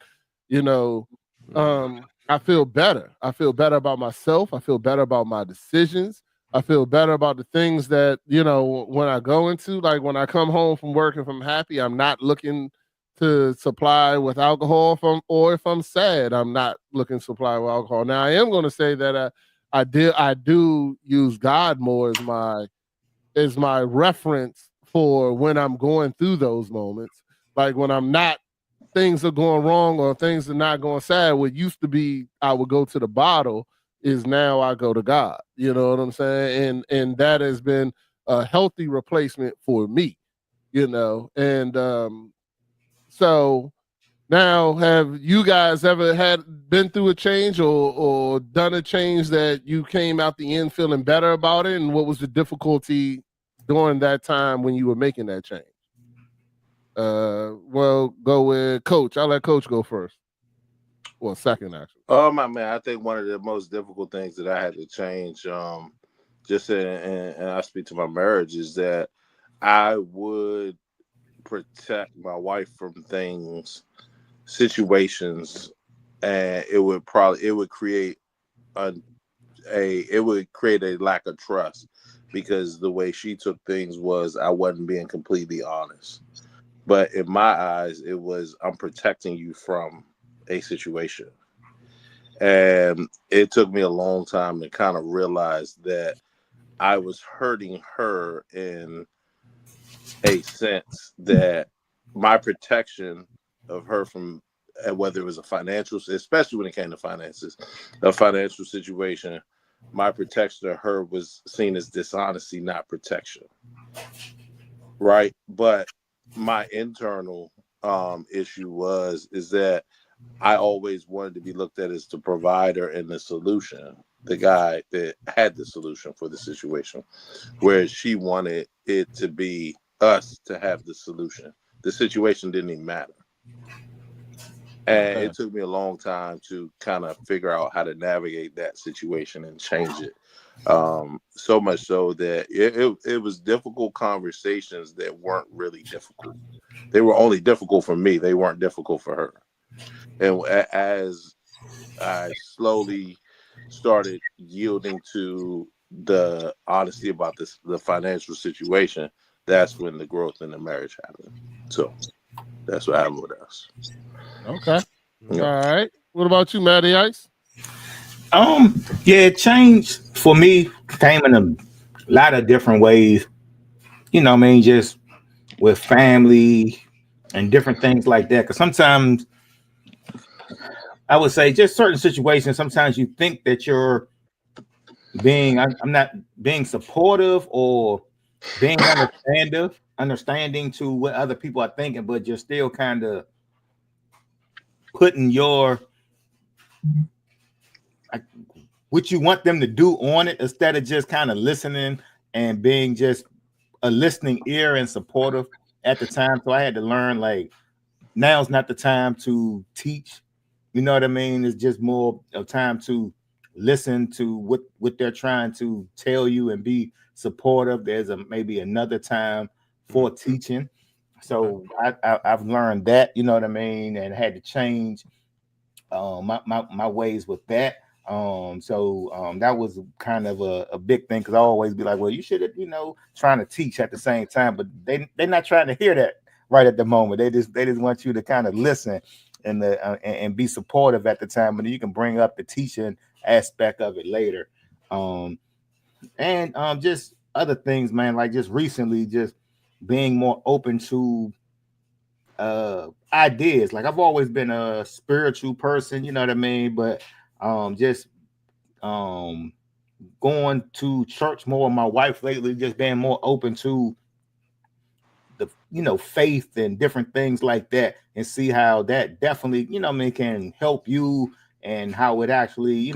You know, I feel better. I feel better about myself. I feel better about my decisions. I feel better about the things that, you know, when I go into, like when I come home from work, if I'm happy, I'm not looking to supply with alcohol, or if I'm sad, I'm not looking to supply with alcohol. Now, I am going to say that I do use God more as my reference for when I'm going through those moments. Like when things are going wrong or things are not going sad, what used to be I would go to the bottle is now I go to God. You know what I'm saying? And that has been a healthy replacement for me, you know. And so now, have you guys ever been through a change or done a change that you came out the end feeling better about it? And what was the difficulty during that time when you were making that change? Well, go with Coach. I'll let Coach go first. Well, second, actually. Oh, my man, I think one of the most difficult things that I had to change, and I speak to my marriage, is that I would protect my wife from situations, and it would create a lack of trust, because the way she took things was I wasn't being completely honest. But in my eyes, it was, I'm protecting you from a situation. And it took me a long time to kind of realize that I was hurting her in a sense, that my protection of her from, whether it was a financial, especially when it came to finances, a financial situation, my protection of her was seen as dishonesty, not protection. Right. But my internal issue is that I always wanted to be looked at as the provider and the solution, the guy that had the solution for the situation, whereas she wanted it to be us to have the solution. The situation didn't even matter. And it took me a long time to kind of figure out how to navigate that situation and change it. So much so that it was difficult conversations that weren't really difficult. They were only difficult for me. They weren't difficult for her. And as I slowly started yielding to the honesty about the financial situation, that's when the growth in the marriage happened. So that's what happened with us. Okay. Yeah. All right. What about you, Matty Ice? Yeah, it changed for me, came in a lot of different ways. You know what I mean? Just with family and different things like that. Because sometimes I would say just certain situations, sometimes you think that you're I'm not being supportive or being understanding to what other people are thinking, but you're still kind of putting what you want them to do on it, instead of just kind of listening and being just a listening ear and supportive at the time. So I had to learn, like, now's not the time to teach. You know what I mean? It's just more of time to listen to what they're trying to tell you and be supportive. There's maybe another time for teaching. So I've learned that, you know what I mean, and had to change my ways with that. So that was kind of a big thing, because I always be like, well, you should have, trying to teach at the same time, but they're not trying to hear that right at the moment. They just want you to kind of listen and be supportive at the time, and you can bring up the teaching aspect of it later. And just other things, man, like just recently, just being more open to ideas. Like, I've always been a spiritual person, you know what I mean, but just going to church more with my wife lately, just being more open to the faith and different things like that, and see how that definitely can help you, and how it actually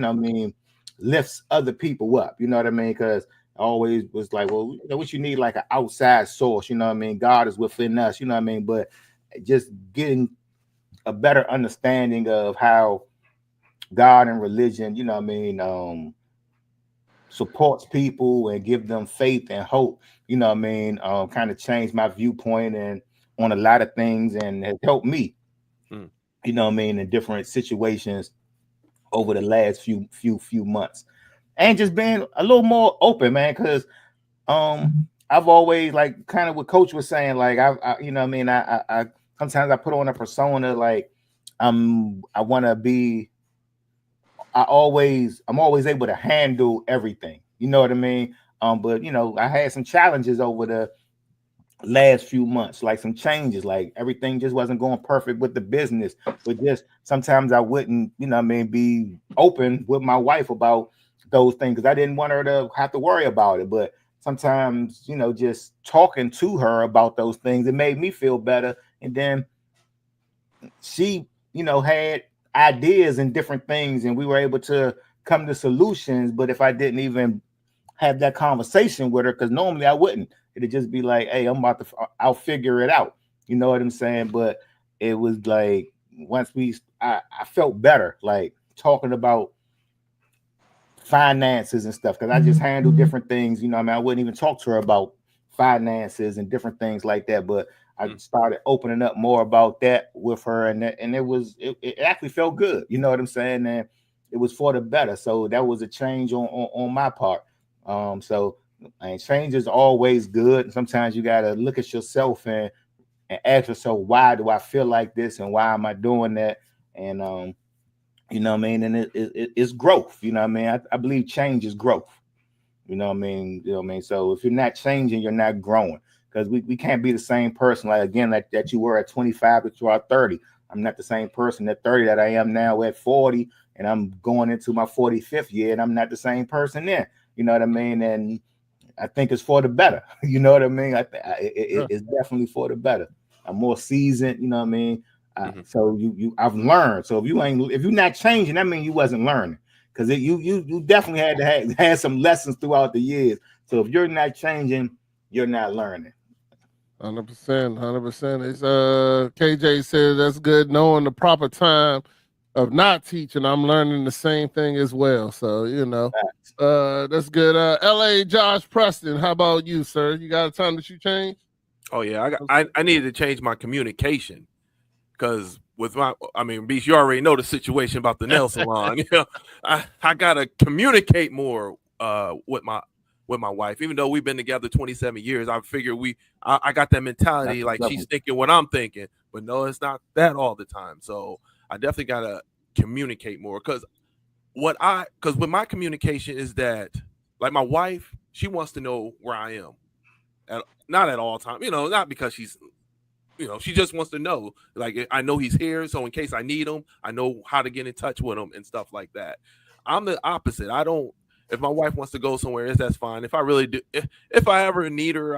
lifts other people up, you know what I mean? Because I always was like, well, what you need, like an outside source, you know what I mean? God is within us, you know what I mean? But just getting a better understanding of how God and religion, you know what I mean, supports people and give them faith and hope, you know what I mean, kind of changed my viewpoint and on a lot of things, and has helped me, you know what I mean, in different situations over the last few months. And just being a little more open, man, because I've always, like, kind of what Coach was saying, like, I you know what I mean, I sometimes I put on a persona, like, I want to be, I'm always able to handle everything. You know what I mean? But I had some challenges over the last few months, like some changes, like everything just wasn't going perfect with the business. But just sometimes I wouldn't, be open with my wife about those things, because I didn't want her to have to worry about it. But sometimes, just talking to her about those things, it made me feel better. And then she, had ideas and different things, and we were able to come to solutions. But if I didn't even have that conversation with her, because normally I wouldn't, it'd just be like, hey, I'll figure it out. You know what I'm saying? But it was like, once I felt better, like, talking about finances and stuff, because I just handle different things. I wouldn't even talk to her about finances and different things like that. But I started opening up more about that with her, and it actually felt good. You know what I'm saying? And it was for the better. So that was a change on my part. And change is always good. Sometimes you got to look at yourself and ask yourself, why do I feel like this, and why am I doing that? And you know what I mean? And it's growth. You know what I mean? I believe change is growth. You know what I mean? You know what I mean? So if you're not changing, you're not growing, because we can't be the same person that you were at 25 that you are 30. I'm not the same person at 30 that I am now at 40, and I'm going into my 45th year, and I'm not the same person then. You know what I mean? And I think it's for the better. You know what I mean? It's definitely for the better. I'm more seasoned. You know what I mean? So I've learned. So if you're not changing, that means you wasn't learning, because you definitely had to have some lessons throughout the years. So if you're not changing, you're not learning. 100%. It's KJ said that's good, knowing the proper time of not teaching. I'm learning the same thing as well. So that's good. LA Josh Preston, how about you, sir? You got a time that you change? Oh yeah, I needed to change my communication, because with Beast, you already know the situation about the nail salon. I gotta communicate more with my wife. Even though we've been together 27 years, I figure I got that mentality like she's thinking what I'm thinking, but no, it's not that all the time. So I definitely gotta communicate more, because with my communication is that, like, my wife, she wants to know where I am, not at all time. Not because she's, she just wants to know, like, I know he's here, so in case I need him, I know how to get in touch with him and stuff like that. I'm the opposite. I don't. If my wife wants to go somewhere, that's fine. If I really do, if I ever need her,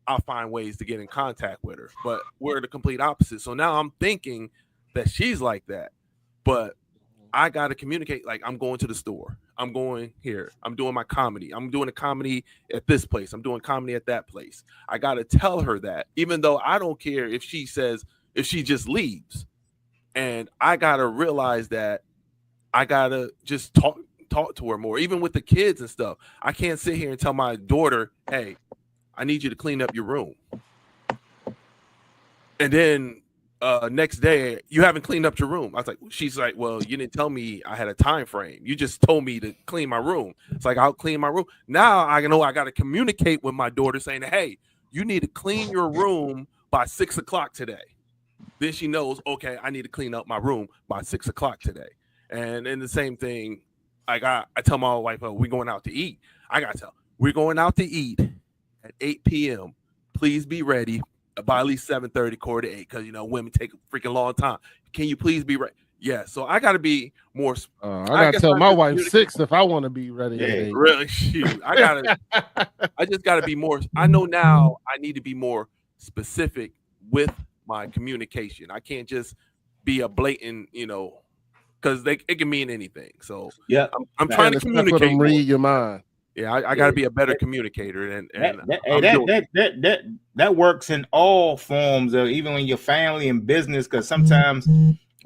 I'll find ways to get in contact with her. But we're the complete opposite. So now I'm thinking that she's like that, but I got to communicate. Like, I'm going to the store. I'm going here. I'm doing my comedy. I'm doing a comedy at this place. I'm doing comedy at that place. I got to tell her that, even though I don't care if she just leaves. And I got to realize that I got to just talk to her more, even with the kids and stuff. I can't sit here and tell my daughter, hey, I need you to clean up your room, and then next day, you haven't cleaned up your room. She's like, well, you didn't tell me I had a time frame. You just told me to clean my room. It's like, I'll clean my room. Now I know I got to communicate with my daughter saying, hey, you need to clean your room by 6 o'clock today. Then she knows, okay, I need to clean up my room by 6 o'clock today. And then the same thing, I tell my wife, oh, we're going out to eat. I got to tell, we're going out to eat at 8 p.m. Please be ready by at least 7:30, 7:45, because women take a freaking long time. Can you please be ready? Yeah, so I got to be more. I got to tell my wife 6 if I want to be ready. Yeah, really, shoot. I just got to be more. I know now I need to be more specific with my communication. I can't just be a blatant, because it can mean anything. So yeah, I'm trying to communicate. Them read your mind. Yeah, I got to be a better communicator, and that works in all forms of, even in your family and business, because sometimes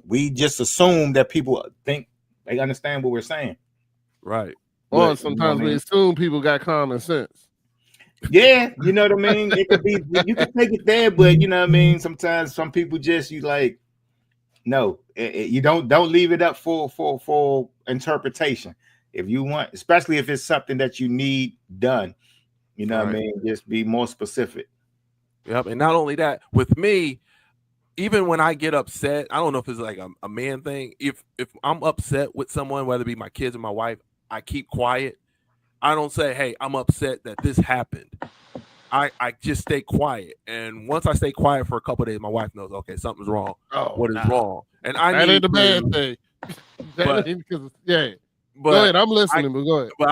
we just assume that people think they understand what we're saying, right? Or sometimes we assume people got common sense. Yeah, you know what I mean. It could be, you can take it there, but you know what I mean. Sometimes some people just no, you don't leave it up for interpretation. If you want, especially if it's something that you need done, you know what I mean? Just be more specific. Yep. And not only that, with me, even when I get upset, I don't know if it's like a man thing. If I'm upset with someone, whether it be my kids or my wife, I keep quiet. I don't say, hey, I'm upset that this happened. I just stay quiet. And once I stay quiet for a couple of days, my wife knows, okay, something's wrong. What is wrong? And that ain't a bad thing. But go ahead, I'm listening. But go ahead. But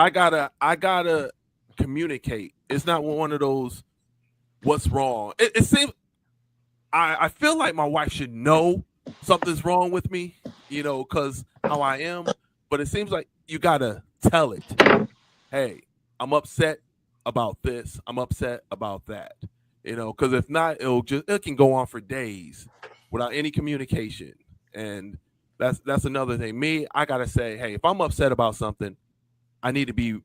I gotta communicate. It's not one of those what's wrong. It seems I feel like my wife should know something's wrong with me, because how I am. But it seems like you gotta tell it. Hey, I'm upset about this. I'm upset about that. Because if not, it can go on for days without any communication. And that's another thing. Me, I gotta say, hey, if I'm upset about something, I need to be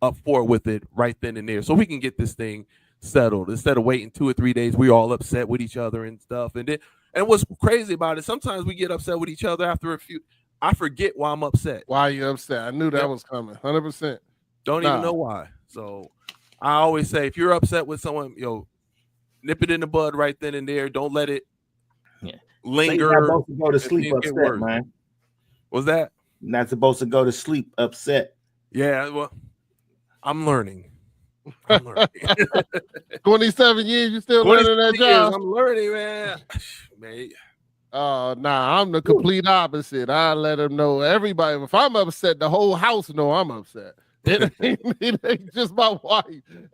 up for it with it right then and there, so we can get this thing settled instead of waiting 2 or 3 days. We're all upset with each other and stuff. And what's crazy about it, sometimes we get upset with each other after a few. I forget why I'm upset. Why are you upset? I knew that was coming. 100%. Don't even know why. So I always say, if you're upset with someone, nip it in the bud right then and there. Don't let it linger. So you're not supposed to go to sleep upset, man. What's that? Not supposed to go to sleep upset. Yeah, well, I'm learning. 27 years, you still learning that job? I'm learning, man. Oh, nah, I'm the complete opposite. I let them know, everybody, if I'm upset, the whole house know I'm upset. It ain't just my wife.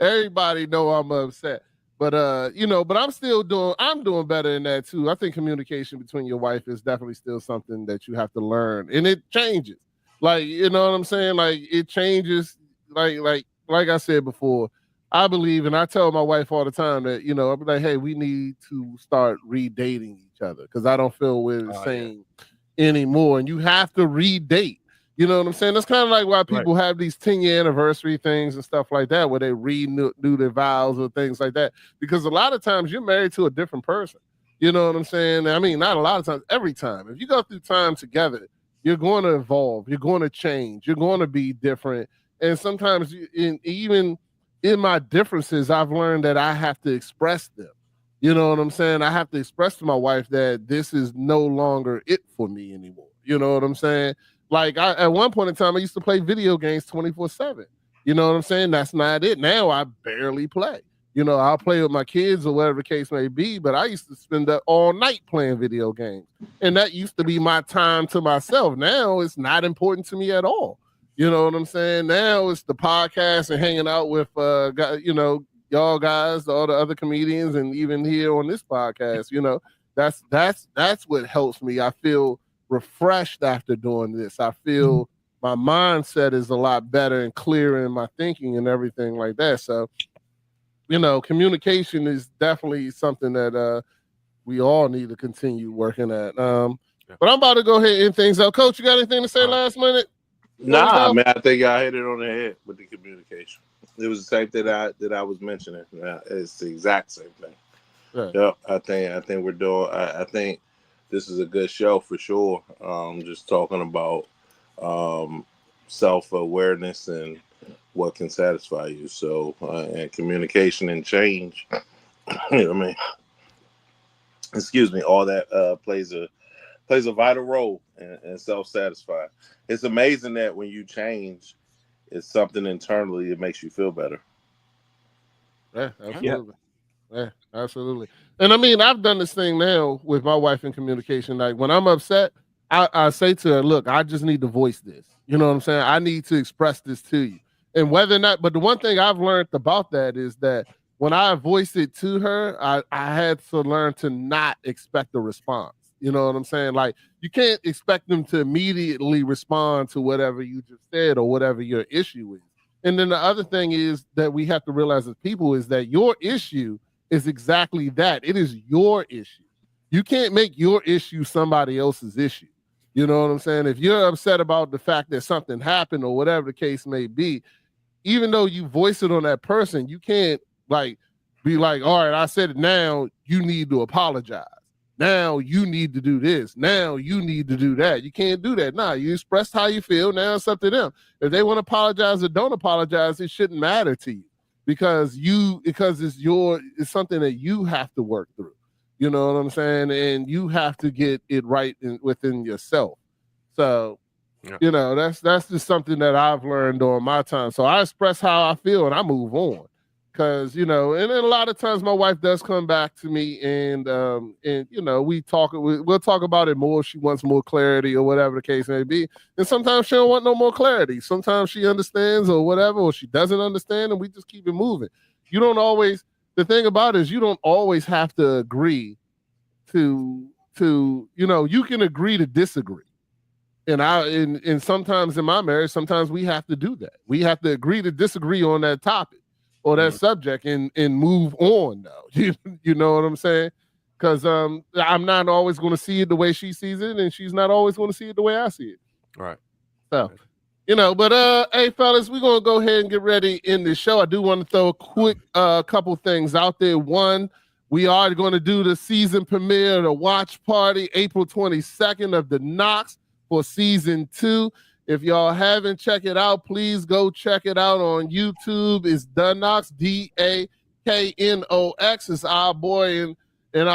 Everybody know I'm upset. But but I'm doing better in that too. I think communication between your wife is definitely still something that you have to learn. And it changes. Like, you know what I'm saying? Like, it changes. Like I said before, I believe, and I tell my wife all the time that, I'll be like, hey, we need to start redating each other because I don't feel we're the same anymore. And you have to redate. You know what I'm saying? That's kind of like why people have these 10-year anniversary things and stuff like that, where they renew their vows or things like that. Because a lot of times you're married to a different person. You know what I'm saying? I mean, not a lot of times, every time. If you go through time together, you're going to evolve. You're going to change. You're going to be different. And sometimes even in my differences, I've learned that I have to express them. You know what I'm saying? I have to express to my wife that this is no longer it for me anymore. You know what I'm saying? Like, at one point in time, I used to play video games 24/7. You know what I'm saying? That's not it. Now I barely play. I'll play with my kids or whatever the case may be, but I used to spend all night playing video games. And that used to be my time to myself. Now it's not important to me at all. You know what I'm saying? Now it's the podcast and hanging out with, y'all guys, all the other comedians, and even here on this podcast. That's what helps me. I feel refreshed after doing this. I feel my mindset is a lot better and clearer in my thinking and everything like that. So, communication is definitely something that we all need to continue working at. But I'm about to go ahead and end things out. Coach, you got anything to say last minute? Nah, man, I think I hit it on the head with the communication. It was the same thing that I was mentioning. It's the exact same thing. Right. Yep, I think we're doing. I think this is a good show for sure. Just talking about self-awareness and what can satisfy you. So, and communication and change. You know what I mean? Excuse me. All that plays a vital role in self-satisfying. It's amazing that when you change, it's something internally that makes you feel better. Yeah, absolutely. Yeah, absolutely. And I mean, I've done this thing now with my wife in communication. Like, when I'm upset, I say to her, look, I just need to voice this. You know what I'm saying? I need to express this to you. And whether or not, but the one thing I've learned about that is that when I voice it to her, I had to learn to not expect a response. You know what I'm saying? Like, you can't expect them to immediately respond to whatever you just said or whatever your issue is. And then the other thing is that we have to realize as people is that your issue is exactly that. It is your issue. You can't make your issue somebody else's issue. You know what I'm saying? If you're upset about the fact that something happened or whatever the case may be, even though you voice it on that person, you can't be like, all right, I said it, now you need to apologize. Now you need to do this. Now you need to do that. You can't do that. Nah, you expressed how you feel. Now it's up to them. If they want to apologize or don't apologize, it shouldn't matter to you because it's something that you have to work through. You know what I'm saying? And you have to get it right within yourself. So, that's just something that I've learned during my time. So I express how I feel and I move on. Because, and then a lot of times my wife does come back to me and we'll talk about it more. She wants more clarity or whatever the case may be. And sometimes she don't want no more clarity. Sometimes she understands or whatever, or she doesn't understand, and we just keep it moving. The thing about it is you don't always have to agree to you can agree to disagree. And sometimes in my marriage, sometimes we have to do that. We have to agree to disagree on that topic or that subject and move on though. You know what I'm saying? Because I'm not always going to see it the way she sees it, and she's not always going to see it the way I see it. Right. So But hey, fellas, we're gonna go ahead and get ready in the show. I do want to throw a quick couple things out there. One, we are going to do the season premiere, the watch party, April 22nd of the Knox for season 2. If y'all haven't checked it out, please go check it out on YouTube. It's The Knox, DAKNOX. It's our boy and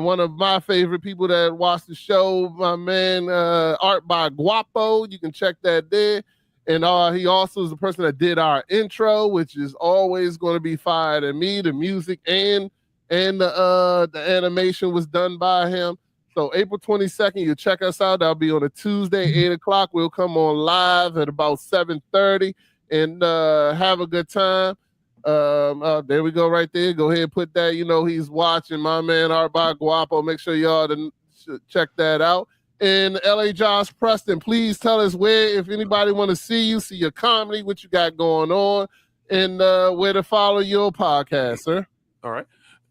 one of my favorite people that watch the show, my man, Art by Guapo. You can check that there. And he also is the person that did our intro, which is always going to be fired at me. The music and the animation was done by him. So April 22nd, you check us out. That'll be on a Tuesday, 8 o'clock. We'll come on live at about 7:30 and have a good time. There we go right there. Go ahead and put that. He's watching, my man Art by Guapo. Make sure y'all check that out. And LA Josh Preston, please tell us if anybody want to see you, see your comedy, what you got going on, and where to follow your podcast, sir. All right.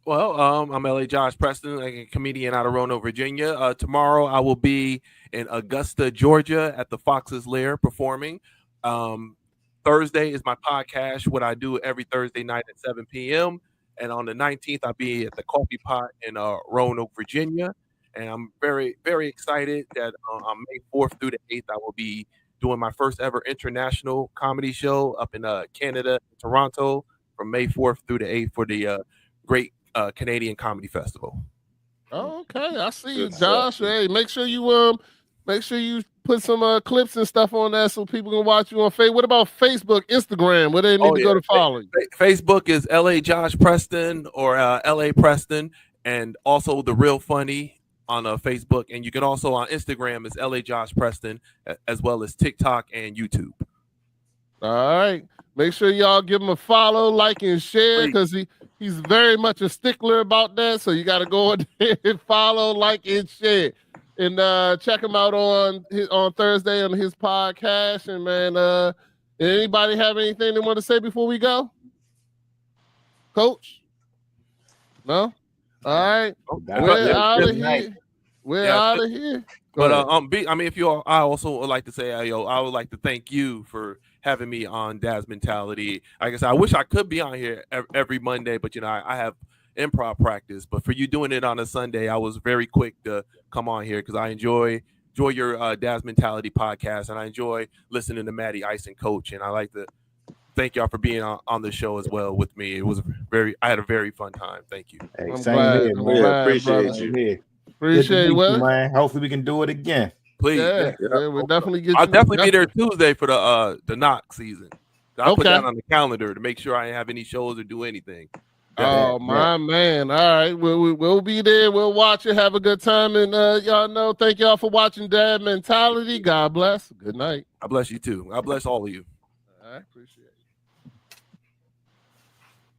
Well, I'm LA Josh Preston, a comedian out of Roanoke, Virginia. Tomorrow I will be in Augusta, Georgia at the Fox's Lair performing. Thursday is my podcast, what I do every Thursday night at 7 p.m. And on the 19th, I'll be at the Coffee Pot in Roanoke, Virginia. And I'm very, very excited that on May 4th through the 8th, I will be doing my first ever international comedy show up in Canada, Toronto, from May 4th through the 8th for the Great Canadian Comedy Festival. Oh, okay, I see you, Josh. Hey, make sure you put some clips and stuff on that so people can watch you on Facebook. What about Facebook, Instagram? Where they need to go to follow you? Facebook is LA Josh Preston or LA Preston, and also The Real Funny on Facebook. And you can also on Instagram is LA Josh Preston, as well as TikTok and YouTube. All right. Make sure y'all give him a follow, like, and share, because he's very much a stickler about that. So you got to go in there and follow, like, and share. And check him out on Thursday on his podcast. And, man, anybody have anything they want to say before we go? Coach? No? All right. We're out of here. We're out of here. But I also would like to say, I would like to thank you for having me on Dad's Mentality. Like I said, I wish I could be on here every Monday, but I have improv practice. But for you doing it on a Sunday, I was very quick to come on here because I enjoy your Dad's Mentality podcast, and I enjoy listening to Matty Ice and Coach. And I like to thank y'all for being on the show as well with me. I had a very fun time. Thank you. Hey, I'm same glad, here, I'm man. glad, Appreciate brother. you. Appreciate it, man. Hopefully we can do it again. Please. Yeah, we'll definitely get you. I'll definitely be there Tuesday for the Knox season. I'll put that on the calendar to make sure I didn't have any shows or do anything. Oh, my man. All right. We'll be there. We'll watch it. Have a good time. And y'all know, thank y'all for watching Dad Mentality. God bless. Good night. God bless you too. God bless all of you. I appreciate it.